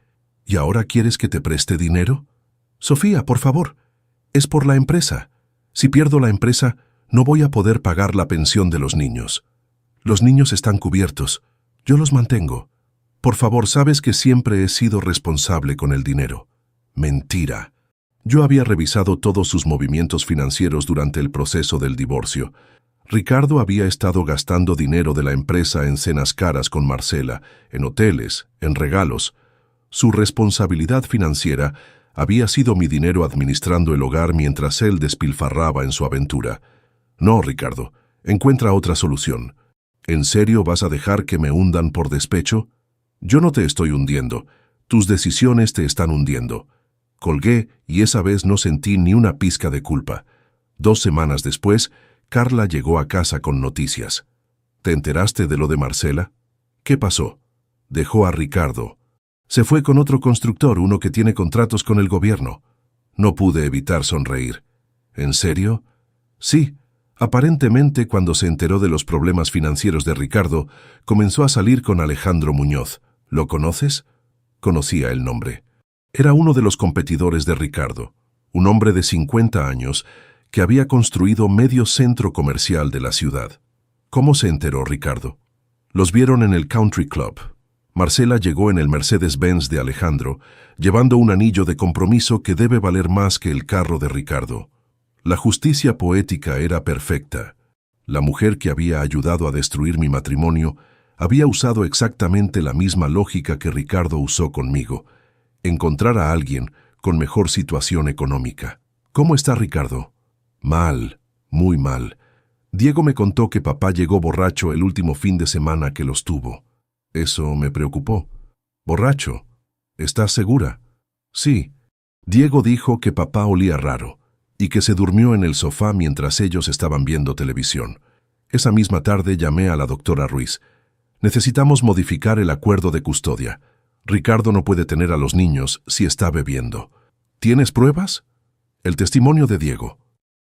¿Y ahora quieres que te preste dinero? Sofía, por favor, es por la empresa. Si pierdo la empresa, no voy a poder pagar la pensión de los niños. Los niños están cubiertos. Yo los mantengo. Por favor, sabes que siempre he sido responsable con el dinero. Mentira. Yo había revisado todos sus movimientos financieros durante el proceso del divorcio. Ricardo había estado gastando dinero de la empresa en cenas caras con Marcela, en hoteles, en regalos. Su responsabilidad financiera había sido mi dinero administrando el hogar mientras él despilfarraba en su aventura. No, Ricardo, encuentra otra solución. ¿En serio vas a dejar que me hundan por despecho? Yo no te estoy hundiendo. Tus decisiones te están hundiendo. Colgué y esa vez no sentí ni una pizca de culpa. 2 semanas después, Carla llegó a casa con noticias. ¿Te enteraste de lo de Marcela? ¿Qué pasó? Dejó a Ricardo. Se fue con otro constructor, uno que tiene contratos con el gobierno. No pude evitar sonreír. ¿En serio? Sí, Aparentemente, cuando se enteró de los problemas financieros de Ricardo, comenzó a salir con Alejandro Muñoz. ¿Lo conoces? Conocía el nombre. Era uno de los competidores de Ricardo, un hombre de 50 años que había construido medio centro comercial de la ciudad. ¿Cómo se enteró Ricardo? Los vieron en el Country Club. Marcela llegó en el Mercedes-Benz de Alejandro, llevando un anillo de compromiso que debe valer más que el carro de Ricardo. La justicia poética era perfecta. La mujer que había ayudado a destruir mi matrimonio había usado exactamente la misma lógica que Ricardo usó conmigo: encontrar a alguien con mejor situación económica. ¿Cómo está Ricardo? Mal, muy mal. Diego me contó que papá llegó borracho el último fin de semana que los tuvo. Eso me preocupó. ¿Borracho? ¿Estás segura? Sí. Diego dijo que papá olía raro y que se durmió en el sofá mientras ellos estaban viendo televisión. Esa misma tarde llamé a la doctora Ruiz. Necesitamos modificar el acuerdo de custodia. Ricardo no puede tener a los niños si está bebiendo. ¿Tienes pruebas? El testimonio de Diego.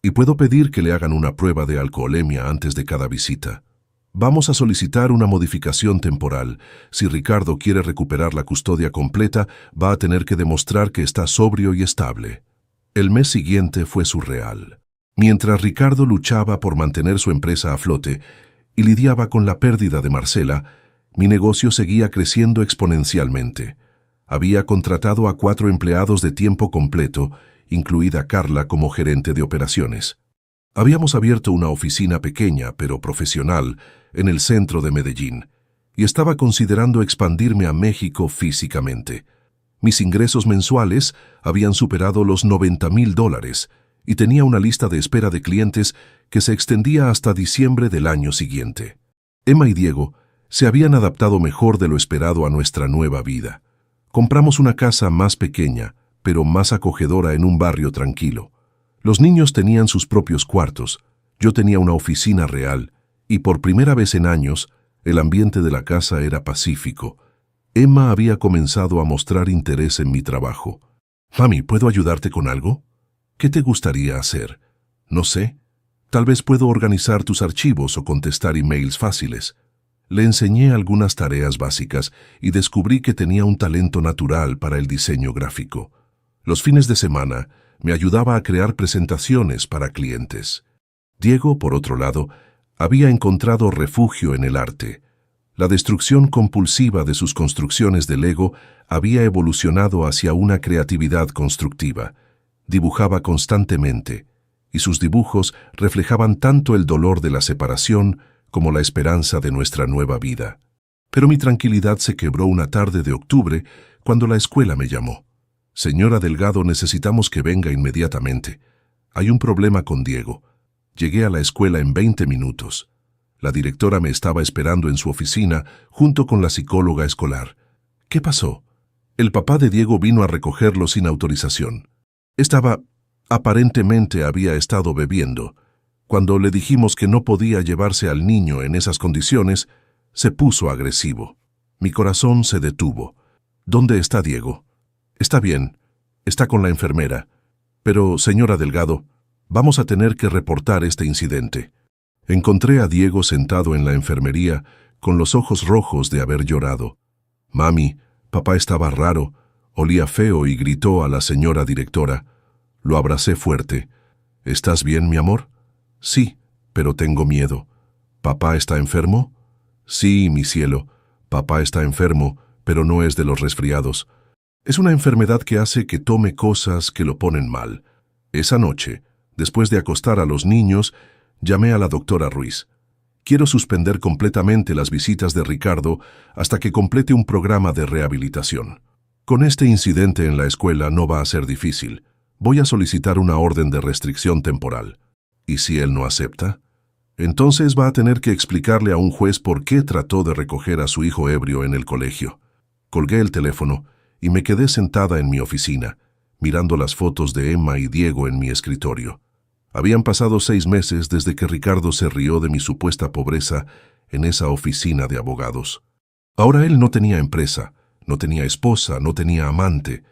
Y puedo pedir que le hagan una prueba de alcoholemia antes de cada visita. Vamos a solicitar una modificación temporal. Si Ricardo quiere recuperar la custodia completa, va a tener que demostrar que está sobrio y estable. El mes siguiente fue surreal. Mientras Ricardo luchaba por mantener su empresa a flote y lidiaba con la pérdida de Marcela, mi negocio seguía creciendo exponencialmente. Había contratado a 4 empleados de tiempo completo, incluida Carla como gerente de operaciones. Habíamos abierto una oficina pequeña pero profesional en el centro de Medellín y estaba considerando expandirme a México físicamente. Mis ingresos mensuales habían superado los $90,000 y tenía una lista de espera de clientes que se extendía hasta diciembre del año siguiente. Emma y Diego se habían adaptado mejor de lo esperado a nuestra nueva vida. Compramos una casa más pequeña, pero más acogedora en un barrio tranquilo. Los niños tenían sus propios cuartos, yo tenía una oficina real, y por primera vez en años, el ambiente de la casa era pacífico. Emma había comenzado a mostrar interés en mi trabajo. «Mami, ¿puedo ayudarte con algo? ¿Qué te gustaría hacer? No sé. Tal vez puedo organizar tus archivos o contestar emails fáciles». Le enseñé algunas tareas básicas y descubrí que tenía un talento natural para el diseño gráfico. Los fines de semana me ayudaba a crear presentaciones para clientes. Diego, por otro lado, había encontrado refugio en el arte. La destrucción compulsiva de sus construcciones de Lego había evolucionado hacia una creatividad constructiva. Dibujaba constantemente, y sus dibujos reflejaban tanto el dolor de la separación como la esperanza de nuestra nueva vida. Pero mi tranquilidad se quebró una tarde de octubre cuando la escuela me llamó. «Señora Delgado, necesitamos que venga inmediatamente. Hay un problema con Diego». Llegué a la escuela en 20 minutos. La directora me estaba esperando en su oficina junto con la psicóloga escolar. ¿Qué pasó? El papá de Diego vino a recogerlo sin autorización. Aparentemente había estado bebiendo. Cuando le dijimos que no podía llevarse al niño en esas condiciones, se puso agresivo. Mi corazón se detuvo. ¿Dónde está Diego? Está bien, está con la enfermera. Pero, señora Delgado, vamos a tener que reportar este incidente. Encontré a Diego sentado en la enfermería con los ojos rojos de haber llorado. «Mami, papá estaba raro, olía feo» y gritó a la señora directora. Lo abracé fuerte. «¿Estás bien, mi amor?» «Sí, pero tengo miedo». «¿Papá está enfermo?» «Sí, mi cielo, papá está enfermo, pero no es de los resfriados. Es una enfermedad que hace que tome cosas que lo ponen mal». Esa noche, después de acostar a los niños, llamé a la doctora Ruiz. «Quiero suspender completamente las visitas de Ricardo hasta que complete un programa de rehabilitación. Con este incidente en la escuela no va a ser difícil. Voy a solicitar una orden de restricción temporal. ¿Y si él no acepta? Entonces va a tener que explicarle a un juez por qué trató de recoger a su hijo ebrio en el colegio». Colgué el teléfono y me quedé sentada en mi oficina, mirando las fotos de Emma y Diego en mi escritorio. Habían pasado 6 meses desde que Ricardo se rió de mi supuesta pobreza en esa oficina de abogados. Ahora él no tenía empresa, no tenía esposa, no tenía amante,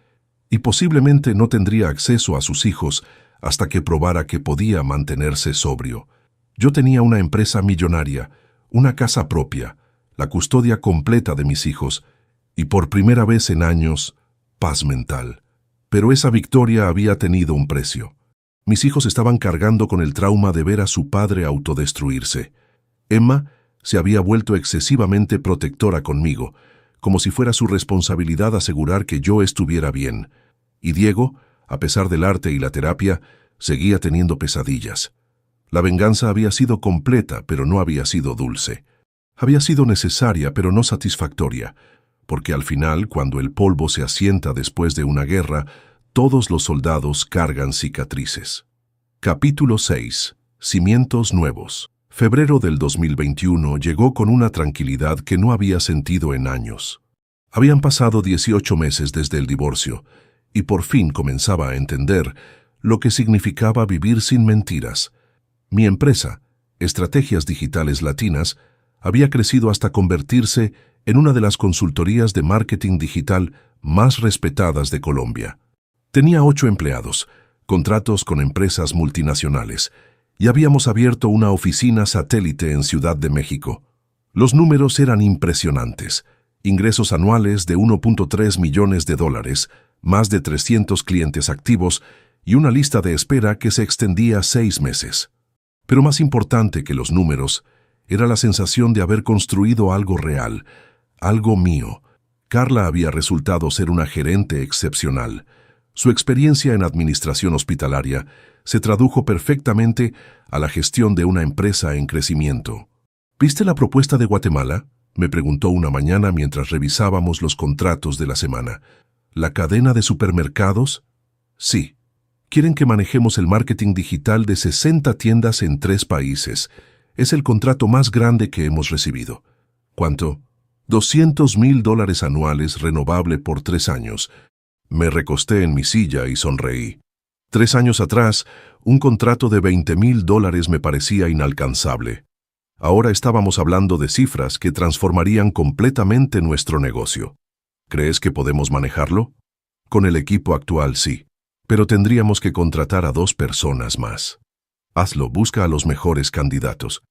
y posiblemente no tendría acceso a sus hijos hasta que probara que podía mantenerse sobrio. Yo tenía una empresa millonaria, una casa propia, la custodia completa de mis hijos y por primera vez en años, paz mental. Pero esa victoria había tenido un precio. Mis hijos estaban cargando con el trauma de ver a su padre autodestruirse. Emma se había vuelto excesivamente protectora conmigo, como si fuera su responsabilidad asegurar que yo estuviera bien. Y Diego, a pesar del arte y la terapia, seguía teniendo pesadillas. La venganza había sido completa, pero no había sido dulce. Había sido necesaria, pero no satisfactoria, porque al final, cuando el polvo se asienta después de una guerra, todos los soldados cargan cicatrices. Capítulo 6. Cimientos nuevos. Febrero del 2021 llegó con una tranquilidad que no había sentido en años. Habían pasado 18 meses desde el divorcio, y por fin comenzaba a entender lo que significaba vivir sin mentiras. Mi empresa, Estrategias Digitales Latinas, había crecido hasta convertirse en una de las consultorías de marketing digital más respetadas de Colombia. Tenía 8 empleados, contratos con empresas multinacionales, y habíamos abierto una oficina satélite en Ciudad de México. Los números eran impresionantes. Ingresos anuales de $1.3 millones, más de 300 clientes activos y una lista de espera que se extendía a 6 meses. Pero más importante que los números era la sensación de haber construido algo real, algo mío. Carla había resultado ser una gerente excepcional. Su experiencia en administración hospitalaria se tradujo perfectamente a la gestión de una empresa en crecimiento. ¿Viste la propuesta de Guatemala?, me preguntó una mañana mientras revisábamos los contratos de la semana. ¿La cadena de supermercados? Sí. Quieren que manejemos el marketing digital de 60 tiendas en 3 países. Es el contrato más grande que hemos recibido. ¿Cuánto? $200,000 anuales, renovable por 3 años. Me recosté en mi silla y sonreí. 3 años atrás, un contrato de $20,000 me parecía inalcanzable. Ahora estábamos hablando de cifras que transformarían completamente nuestro negocio. ¿Crees que podemos manejarlo? Con el equipo actual, sí. Pero tendríamos que contratar a 2 personas más. Hazlo, busca a los mejores candidatos.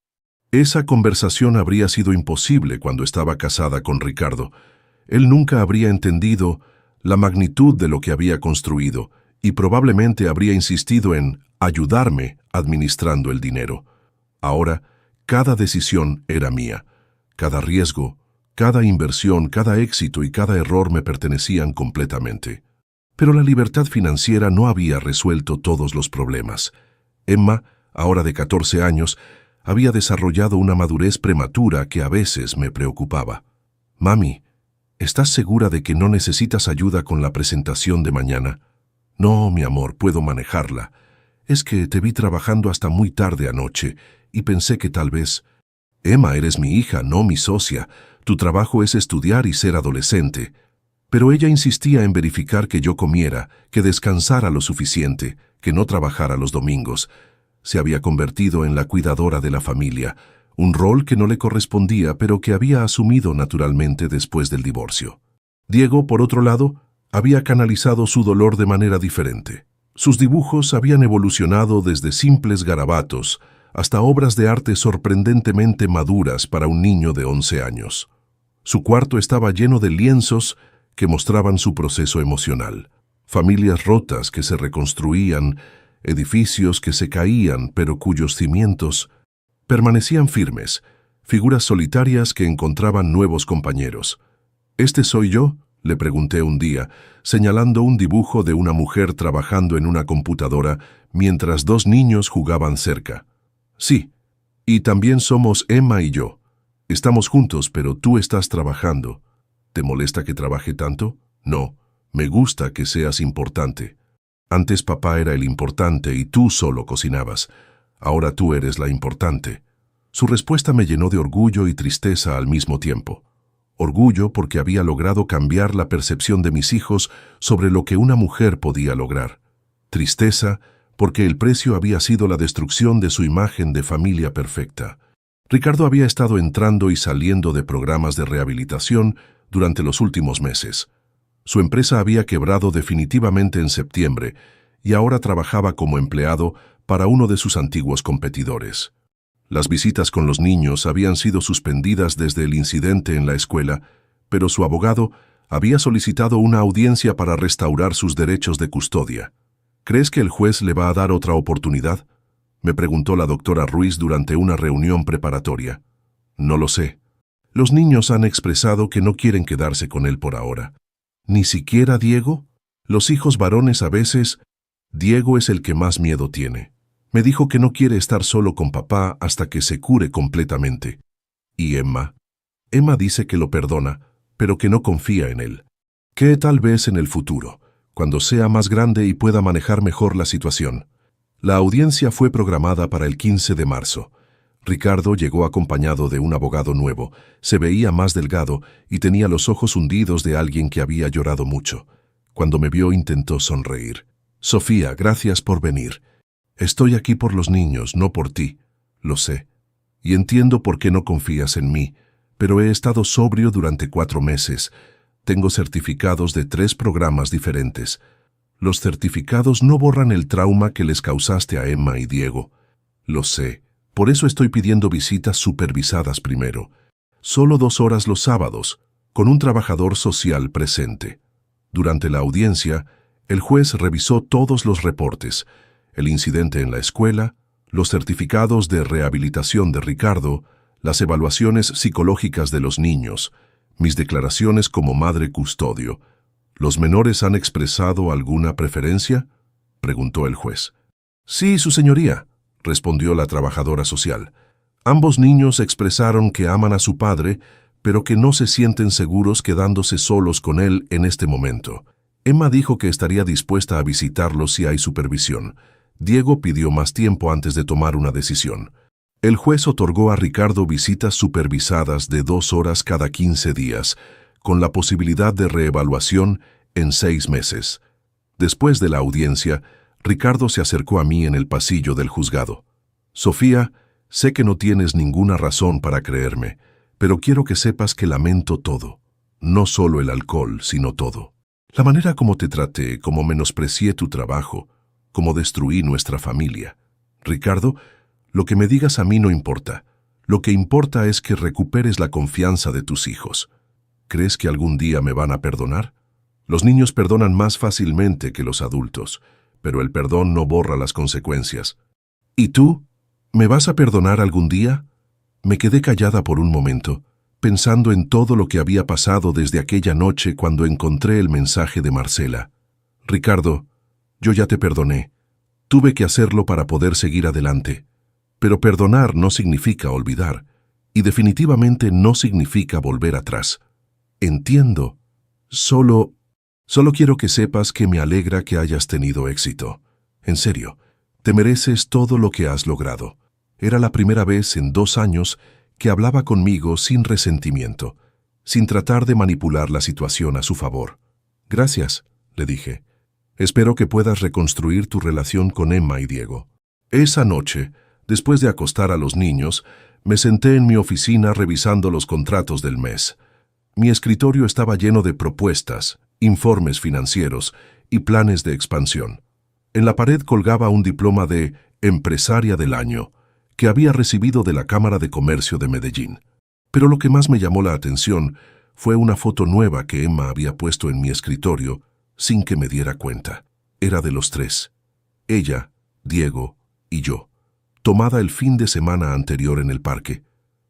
Esa conversación habría sido imposible cuando estaba casada con Ricardo. Él nunca habría entendido la magnitud de lo que había construido y probablemente habría insistido en ayudarme administrando el dinero. Ahora, cada decisión era mía. Cada riesgo, cada inversión, cada éxito y cada error me pertenecían completamente. Pero la libertad financiera no había resuelto todos los problemas. Emma, ahora de 14 años, había desarrollado una madurez prematura que a veces me preocupaba. «Mami, ¿estás segura de que no necesitas ayuda con la presentación de mañana?» «No, mi amor, puedo manejarla. Es que te vi trabajando hasta muy tarde anoche y pensé que tal vez...» «Emma, eres mi hija, no mi socia. Tu trabajo es estudiar y ser adolescente». Pero ella insistía en verificar que yo comiera, que descansara lo suficiente, que no trabajara los domingos. Se había convertido en la cuidadora de la familia, un rol que no le correspondía pero que había asumido naturalmente después del divorcio. Diego, por otro lado, había canalizado su dolor de manera diferente. Sus dibujos habían evolucionado desde simples garabatos hasta obras de arte sorprendentemente maduras para un niño de 11 años. Su cuarto estaba lleno de lienzos que mostraban su proceso emocional. Familias rotas que se reconstruían, edificios que se caían pero cuyos cimientos permanecían firmes, figuras solitarias que encontraban nuevos compañeros. «¿Este soy yo?», le pregunté un día, señalando un dibujo de una mujer trabajando en una computadora mientras 2 niños jugaban cerca. «Sí, y también somos Emma y yo. Estamos juntos, pero tú estás trabajando. ¿Te molesta que trabaje tanto? No, me gusta que seas importante. Antes papá era el importante y tú solo cocinabas. Ahora tú eres la importante». Su respuesta me llenó de orgullo y tristeza al mismo tiempo. Orgullo porque había logrado cambiar la percepción de mis hijos sobre lo que una mujer podía lograr. Tristeza porque el precio había sido la destrucción de su imagen de familia perfecta. Ricardo había estado entrando y saliendo de programas de rehabilitación durante los últimos meses. Su empresa había quebrado definitivamente en septiembre y ahora trabajaba como empleado para uno de sus antiguos competidores. Las visitas con los niños habían sido suspendidas desde el incidente en la escuela, pero su abogado había solicitado una audiencia para restaurar sus derechos de custodia. ¿Crees que el juez le va a dar otra oportunidad?, me preguntó la doctora Ruiz durante una reunión preparatoria. No lo sé. Los niños han expresado que no quieren quedarse con él por ahora. ¿Ni siquiera Diego? Los hijos varones a veces... Diego es el que más miedo tiene. Me dijo que no quiere estar solo con papá hasta que se cure completamente. ¿Y Emma? Emma dice que lo perdona, pero que no confía en él. Que tal vez en el futuro, cuando sea más grande y pueda manejar mejor la situación. La audiencia fue programada para el 15 de marzo. Ricardo llegó acompañado de un abogado nuevo. Se veía más delgado y tenía los ojos hundidos de alguien que había llorado mucho. Cuando me vio intentó sonreír. Sofía, gracias por venir. Estoy aquí por los niños, no por ti. Lo sé. Y entiendo por qué no confías en mí, pero he estado sobrio durante 4 meses. Tengo certificados de 3 programas diferentes. Los certificados no borran el trauma que les causaste a Emma y Diego. Lo sé. Por eso estoy pidiendo visitas supervisadas primero. Solo 2 horas los sábados, con un trabajador social presente. Durante la audiencia, el juez revisó todos los reportes, el incidente en la escuela, los certificados de rehabilitación de Ricardo, las evaluaciones psicológicas de los niños, mis declaraciones como madre custodio. ¿Los menores han expresado alguna preferencia?, preguntó el juez. Sí, su señoría, respondió la trabajadora social. Ambos niños expresaron que aman a su padre, pero que no se sienten seguros quedándose solos con él en este momento. Emma dijo que estaría dispuesta a visitarlos si hay supervisión. Diego pidió más tiempo antes de tomar una decisión. El juez otorgó a Ricardo visitas supervisadas de 2 horas cada 15 días, con la posibilidad de reevaluación en 6 meses. Después de la audiencia, Ricardo se acercó a mí en el pasillo del juzgado. Sofía, sé que no tienes ninguna razón para creerme, pero quiero que sepas que lamento todo. No solo el alcohol, sino todo. La manera como te traté, como menosprecié tu trabajo, como destruí nuestra familia. Ricardo, lo que me digas a mí no importa. Lo que importa es que recuperes la confianza de tus hijos. ¿Crees que algún día me van a perdonar? Los niños perdonan más fácilmente que los adultos, pero el perdón no borra las consecuencias. ¿Y tú? ¿Me vas a perdonar algún día? Me quedé callada por un momento, pensando en todo lo que había pasado desde aquella noche cuando encontré el mensaje de Marcela. Ricardo, yo ya te perdoné. Tuve que hacerlo para poder seguir adelante. Pero perdonar no significa olvidar, y definitivamente no significa volver atrás. Entiendo. Solo quiero que sepas que me alegra que hayas tenido éxito. En serio, te mereces todo lo que has logrado. Era la primera vez en 2 años que hablaba conmigo sin resentimiento, sin tratar de manipular la situación a su favor. Gracias, le dije. Espero que puedas reconstruir tu relación con Emma y Diego. Esa noche, después de acostar a los niños, me senté en mi oficina revisando los contratos del mes. Mi escritorio estaba lleno de propuestas, informes financieros y planes de expansión. En la pared colgaba un diploma de Empresaria del Año que había recibido de la Cámara de Comercio de Medellín. Pero lo que más me llamó la atención fue una foto nueva que Emma había puesto en mi escritorio sin que me diera cuenta. Era de los 3, ella, Diego y yo, tomada el fin de semana anterior en el parque.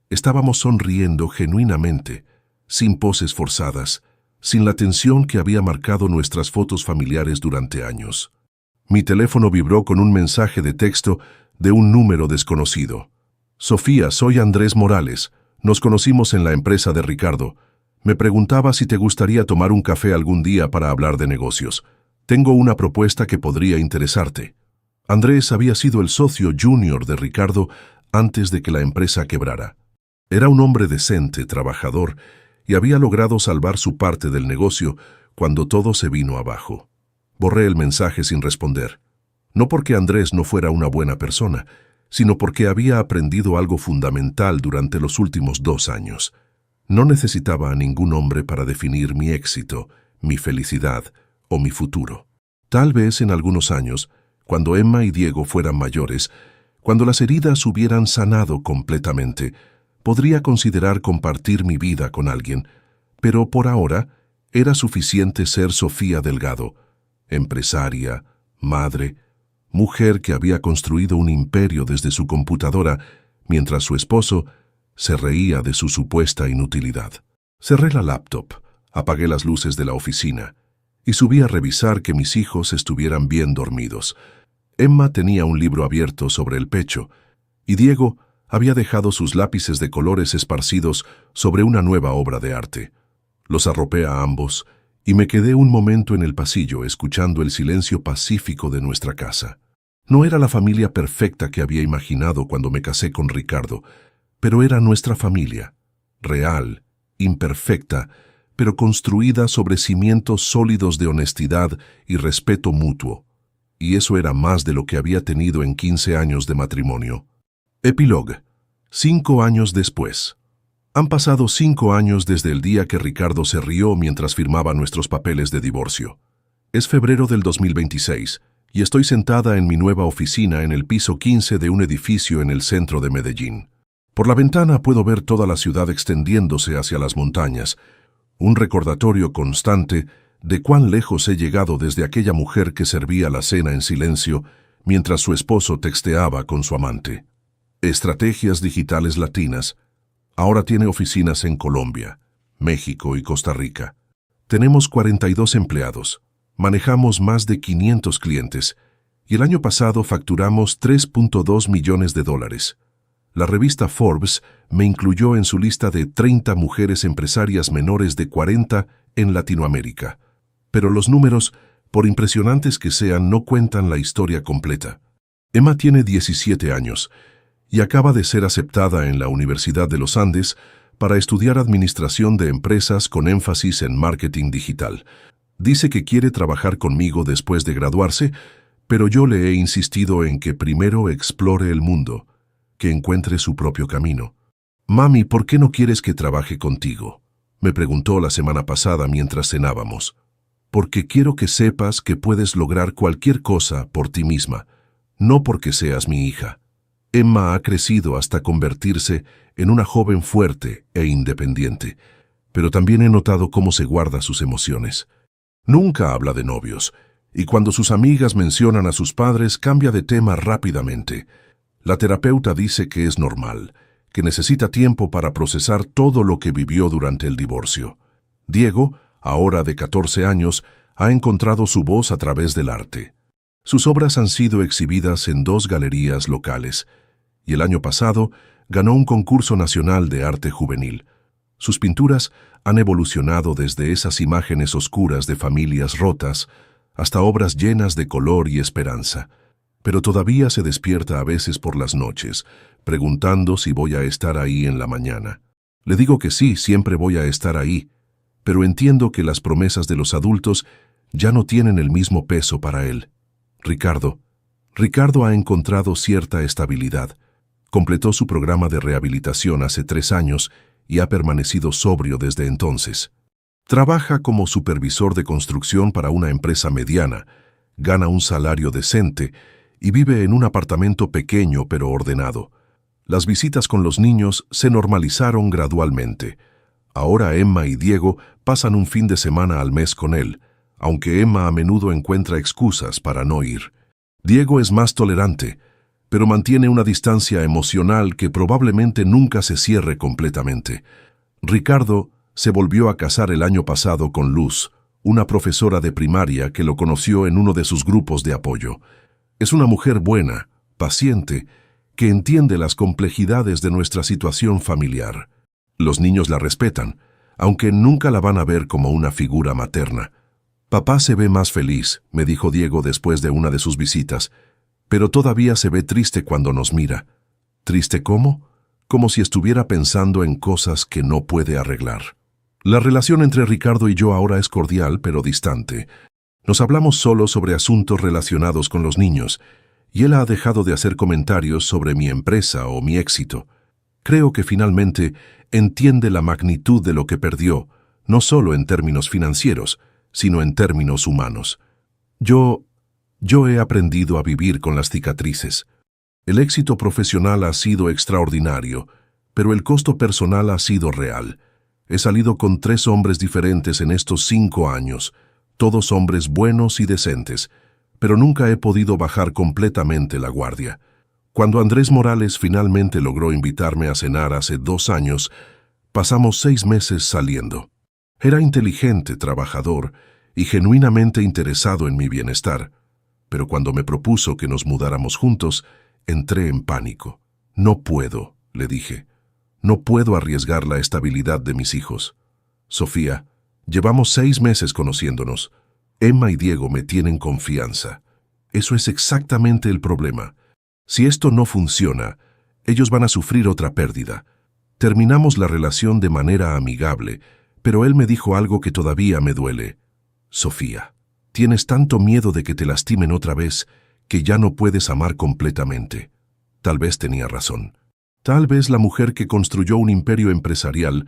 Estábamos sonriendo genuinamente, sin poses forzadas, sin la tensión que había marcado nuestras fotos familiares durante años. Mi teléfono vibró con un mensaje de texto de un número desconocido. Sofía, soy Andrés Morales. Nos conocimos en la empresa de Ricardo. Me preguntaba si te gustaría tomar un café algún día para hablar de negocios. Tengo una propuesta que podría interesarte. Andrés había sido el socio junior de Ricardo antes de que la empresa quebrara. Era un hombre decente, trabajador, y había logrado salvar su parte del negocio cuando todo se vino abajo. Borré el mensaje sin responder. No porque Andrés no fuera una buena persona, sino porque había aprendido algo fundamental durante los últimos 2 años. No necesitaba a ningún hombre para definir mi éxito, mi felicidad o mi futuro. Tal vez en algunos años, cuando Emma y Diego fueran mayores, Cuando las heridas hubieran sanado completamente, podría considerar compartir mi vida con alguien, pero por ahora era suficiente ser Sofía Delgado, empresaria, madre, mujer que había construido un imperio desde su computadora, mientras su esposo se reía de su supuesta inutilidad. Cerré la laptop, apagué las luces de la oficina y subí a revisar que mis hijos estuvieran bien dormidos. Emma tenía un libro abierto sobre el pecho y Diego había dejado sus lápices de colores esparcidos sobre una nueva obra de arte. Los arropé a ambos y me quedé un momento en el pasillo escuchando el silencio pacífico de nuestra casa. No era la familia perfecta que había imaginado cuando me casé con Ricardo, pero era nuestra familia, real, imperfecta, pero construida sobre cimientos sólidos de honestidad y respeto mutuo. Y eso era más de lo que había tenido en 15 años de matrimonio. Epílogo. 5 años después. Han pasado 5 años desde el día que Ricardo se rió mientras firmaba nuestros papeles de divorcio. Es febrero del 2026 y estoy sentada en mi nueva oficina en el piso 15 de un edificio en el centro de Medellín. Por la ventana puedo ver toda la ciudad extendiéndose hacia las montañas, un recordatorio constante de cuán lejos he llegado desde aquella mujer que servía la cena en silencio mientras su esposo texteaba con su amante. Estrategias Digitales Latinas ahora tiene oficinas en Colombia, México y Costa Rica. Tenemos 42 empleados, manejamos más de 500 clientes y el año pasado facturamos $3.2 millones. La revista Forbes me incluyó en su lista de 30 mujeres empresarias menores de 40 en Latinoamérica. Pero los números, por impresionantes que sean, no cuentan la historia completa. Emma tiene 17 años y acaba de ser aceptada en la Universidad de los Andes para estudiar Administración de Empresas con énfasis en marketing digital. Dice que quiere trabajar conmigo después de graduarse, pero yo le he insistido en que primero explore el mundo, que encuentre su propio camino. «Mami, ¿por qué no quieres que trabaje contigo?», me preguntó la semana pasada mientras cenábamos. «Porque quiero que sepas que puedes lograr cualquier cosa por ti misma, no porque seas mi hija». Emma ha crecido hasta convertirse en una joven fuerte e independiente, pero también he notado cómo se guarda sus emociones. Nunca habla de novios, y cuando sus amigas mencionan a sus padres cambia de tema rápidamente. La terapeuta dice que es normal, que necesita tiempo para procesar todo lo que vivió durante el divorcio. Diego, ahora de 14 años, ha encontrado su voz a través del arte. Sus obras han sido exhibidas en 2 galerías locales, y el año pasado ganó un concurso nacional de arte juvenil. Sus pinturas han evolucionado desde esas imágenes oscuras de familias rotas hasta obras llenas de color y esperanza. Pero todavía se despierta a veces por las noches, preguntando si voy a estar ahí en la mañana. Le digo que sí, siempre voy a estar ahí, pero entiendo que las promesas de los adultos ya no tienen el mismo peso para él. Ricardo ha encontrado cierta estabilidad. Completó su programa de rehabilitación hace 3 años y ha permanecido sobrio desde entonces. Trabaja como supervisor de construcción para una empresa mediana, gana un salario decente y vive en un apartamento pequeño pero ordenado. Las visitas con los niños se normalizaron gradualmente. Ahora Emma y Diego pasan un fin de semana al mes con él, aunque Emma a menudo encuentra excusas para no ir. Diego es más tolerante, pero mantiene una distancia emocional que probablemente nunca se cierre completamente. Ricardo se volvió a casar el año pasado con Luz, una profesora de primaria que lo conoció en uno de sus grupos de apoyo. Es una mujer buena, paciente, que entiende las complejidades de nuestra situación familiar. Los niños la respetan, aunque nunca la van a ver como una figura materna. «Papá se ve más feliz», me dijo Diego después de una de sus visitas, «pero todavía se ve triste cuando nos mira». ¿Triste cómo? Como si estuviera pensando en cosas que no puede arreglar. La relación entre Ricardo y yo ahora es cordial pero distante. Nos hablamos solo sobre asuntos relacionados con los niños, y él ha dejado de hacer comentarios sobre mi empresa o mi éxito. Creo que finalmente entiende la magnitud de lo que perdió, no solo en términos financieros, sino en términos humanos. Yo he aprendido a vivir con las cicatrices. El éxito profesional ha sido extraordinario, pero el costo personal ha sido real. He salido con 3 hombres diferentes en estos 5 años, todos hombres buenos y decentes, pero nunca he podido bajar completamente la guardia. Cuando Andrés Morales finalmente logró invitarme a cenar hace 2 años, pasamos 6 meses saliendo. Era inteligente, trabajador y genuinamente interesado en mi bienestar, pero cuando me propuso que nos mudáramos juntos, entré en pánico. No puedo, le dije. No puedo arriesgar la estabilidad de mis hijos. Sofía, llevamos 6 meses conociéndonos. Emma y Diego me tienen confianza. Eso es exactamente el problema. Si esto no funciona, ellos van a sufrir otra pérdida. Terminamos la relación de manera amigable, pero él me dijo algo que todavía me duele. Sofía, tienes tanto miedo de que te lastimen otra vez que ya no puedes amar completamente. Tal vez tenía razón. Tal vez la mujer que construyó un imperio empresarial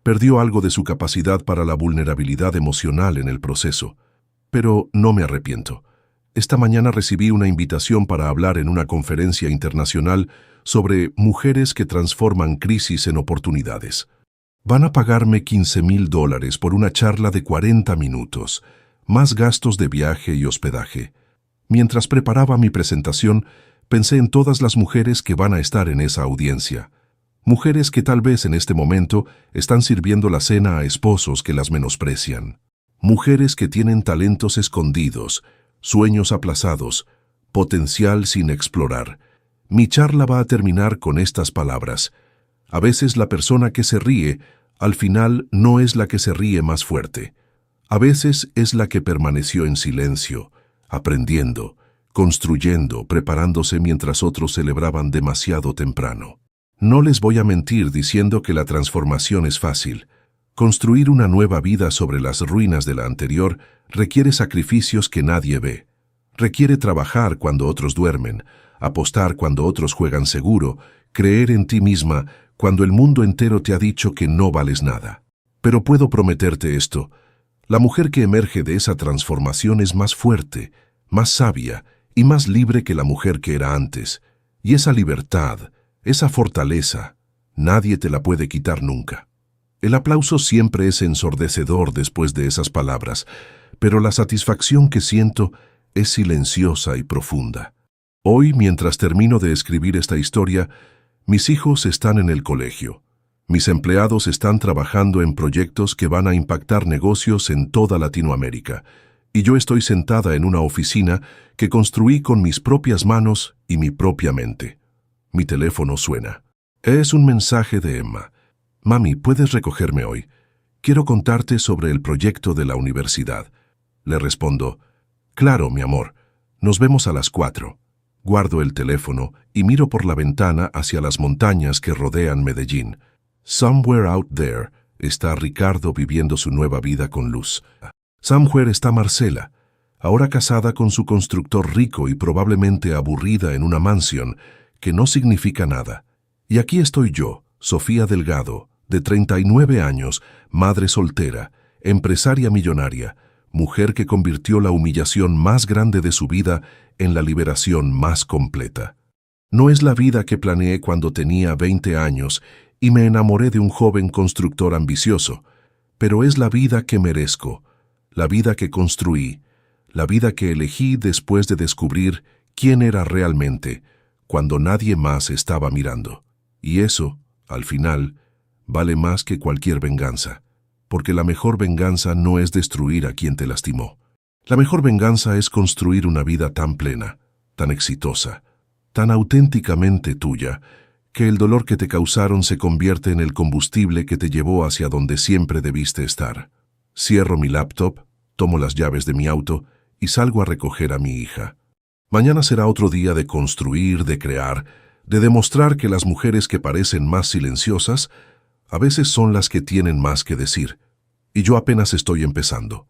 perdió algo de su capacidad para la vulnerabilidad emocional en el proceso. Pero no me arrepiento. Esta mañana recibí una invitación para hablar en una conferencia internacional sobre mujeres que transforman crisis en oportunidades. Van a pagarme $15,000 por una charla de 40 minutos, más gastos de viaje y hospedaje. Mientras preparaba mi presentación, pensé en todas las mujeres que van a estar en esa audiencia. Mujeres que tal vez en este momento están sirviendo la cena a esposos que las menosprecian. Mujeres que tienen talentos escondidos, sueños aplazados, potencial sin explorar. Mi charla va a terminar con estas palabras. A veces la persona que se ríe, al final no es la que se ríe más fuerte. A veces es la que permaneció en silencio, aprendiendo, construyendo, preparándose mientras otros celebraban demasiado temprano. No les voy a mentir diciendo que la transformación es fácil. Construir una nueva vida sobre las ruinas de la anterior requiere sacrificios que nadie ve. Requiere trabajar cuando otros duermen, apostar cuando otros juegan seguro, creer en ti misma cuando el mundo entero te ha dicho que no vales nada. Pero puedo prometerte esto: la mujer que emerge de esa transformación es más fuerte, más sabia y más libre que la mujer que era antes. Y esa libertad, esa fortaleza, nadie te la puede quitar nunca. El aplauso siempre es ensordecedor después de esas palabras, pero la satisfacción que siento es silenciosa y profunda. Hoy, mientras termino de escribir esta historia, mis hijos están en el colegio. Mis empleados están trabajando en proyectos que van a impactar negocios en toda Latinoamérica, y yo estoy sentada en una oficina que construí con mis propias manos y mi propia mente. Mi teléfono suena. Es un mensaje de Emma. Mami, ¿puedes recogerme hoy? Quiero contarte sobre el proyecto de la universidad. Le respondo, claro, mi amor, nos vemos a las 4. Guardo el teléfono y miro por la ventana hacia las montañas que rodean Medellín. Somewhere out there está Ricardo viviendo su nueva vida con Luz. Somewhere está Marcela, ahora casada con su constructor rico y probablemente aburrida en una mansión que no significa nada. Y aquí estoy yo, Sofía Delgado, de 39 años, madre soltera, empresaria millonaria, mujer que convirtió la humillación más grande de su vida en la liberación más completa. No es la vida que planeé cuando tenía 20 años y me enamoré de un joven constructor ambicioso, pero es la vida que merezco, la vida que construí, la vida que elegí después de descubrir quién era realmente, cuando nadie más estaba mirando. Y eso, al final, vale más que cualquier venganza, porque la mejor venganza no es destruir a quien te lastimó. La mejor venganza es construir una vida tan plena, tan exitosa, tan auténticamente tuya, que el dolor que te causaron se convierte en el combustible que te llevó hacia donde siempre debiste estar. Cierro mi laptop, tomo las llaves de mi auto y salgo a recoger a mi hija. Mañana será otro día de construir, de crear, de demostrar que las mujeres que parecen más silenciosas a veces son las que tienen más que decir. Y yo apenas estoy empezando.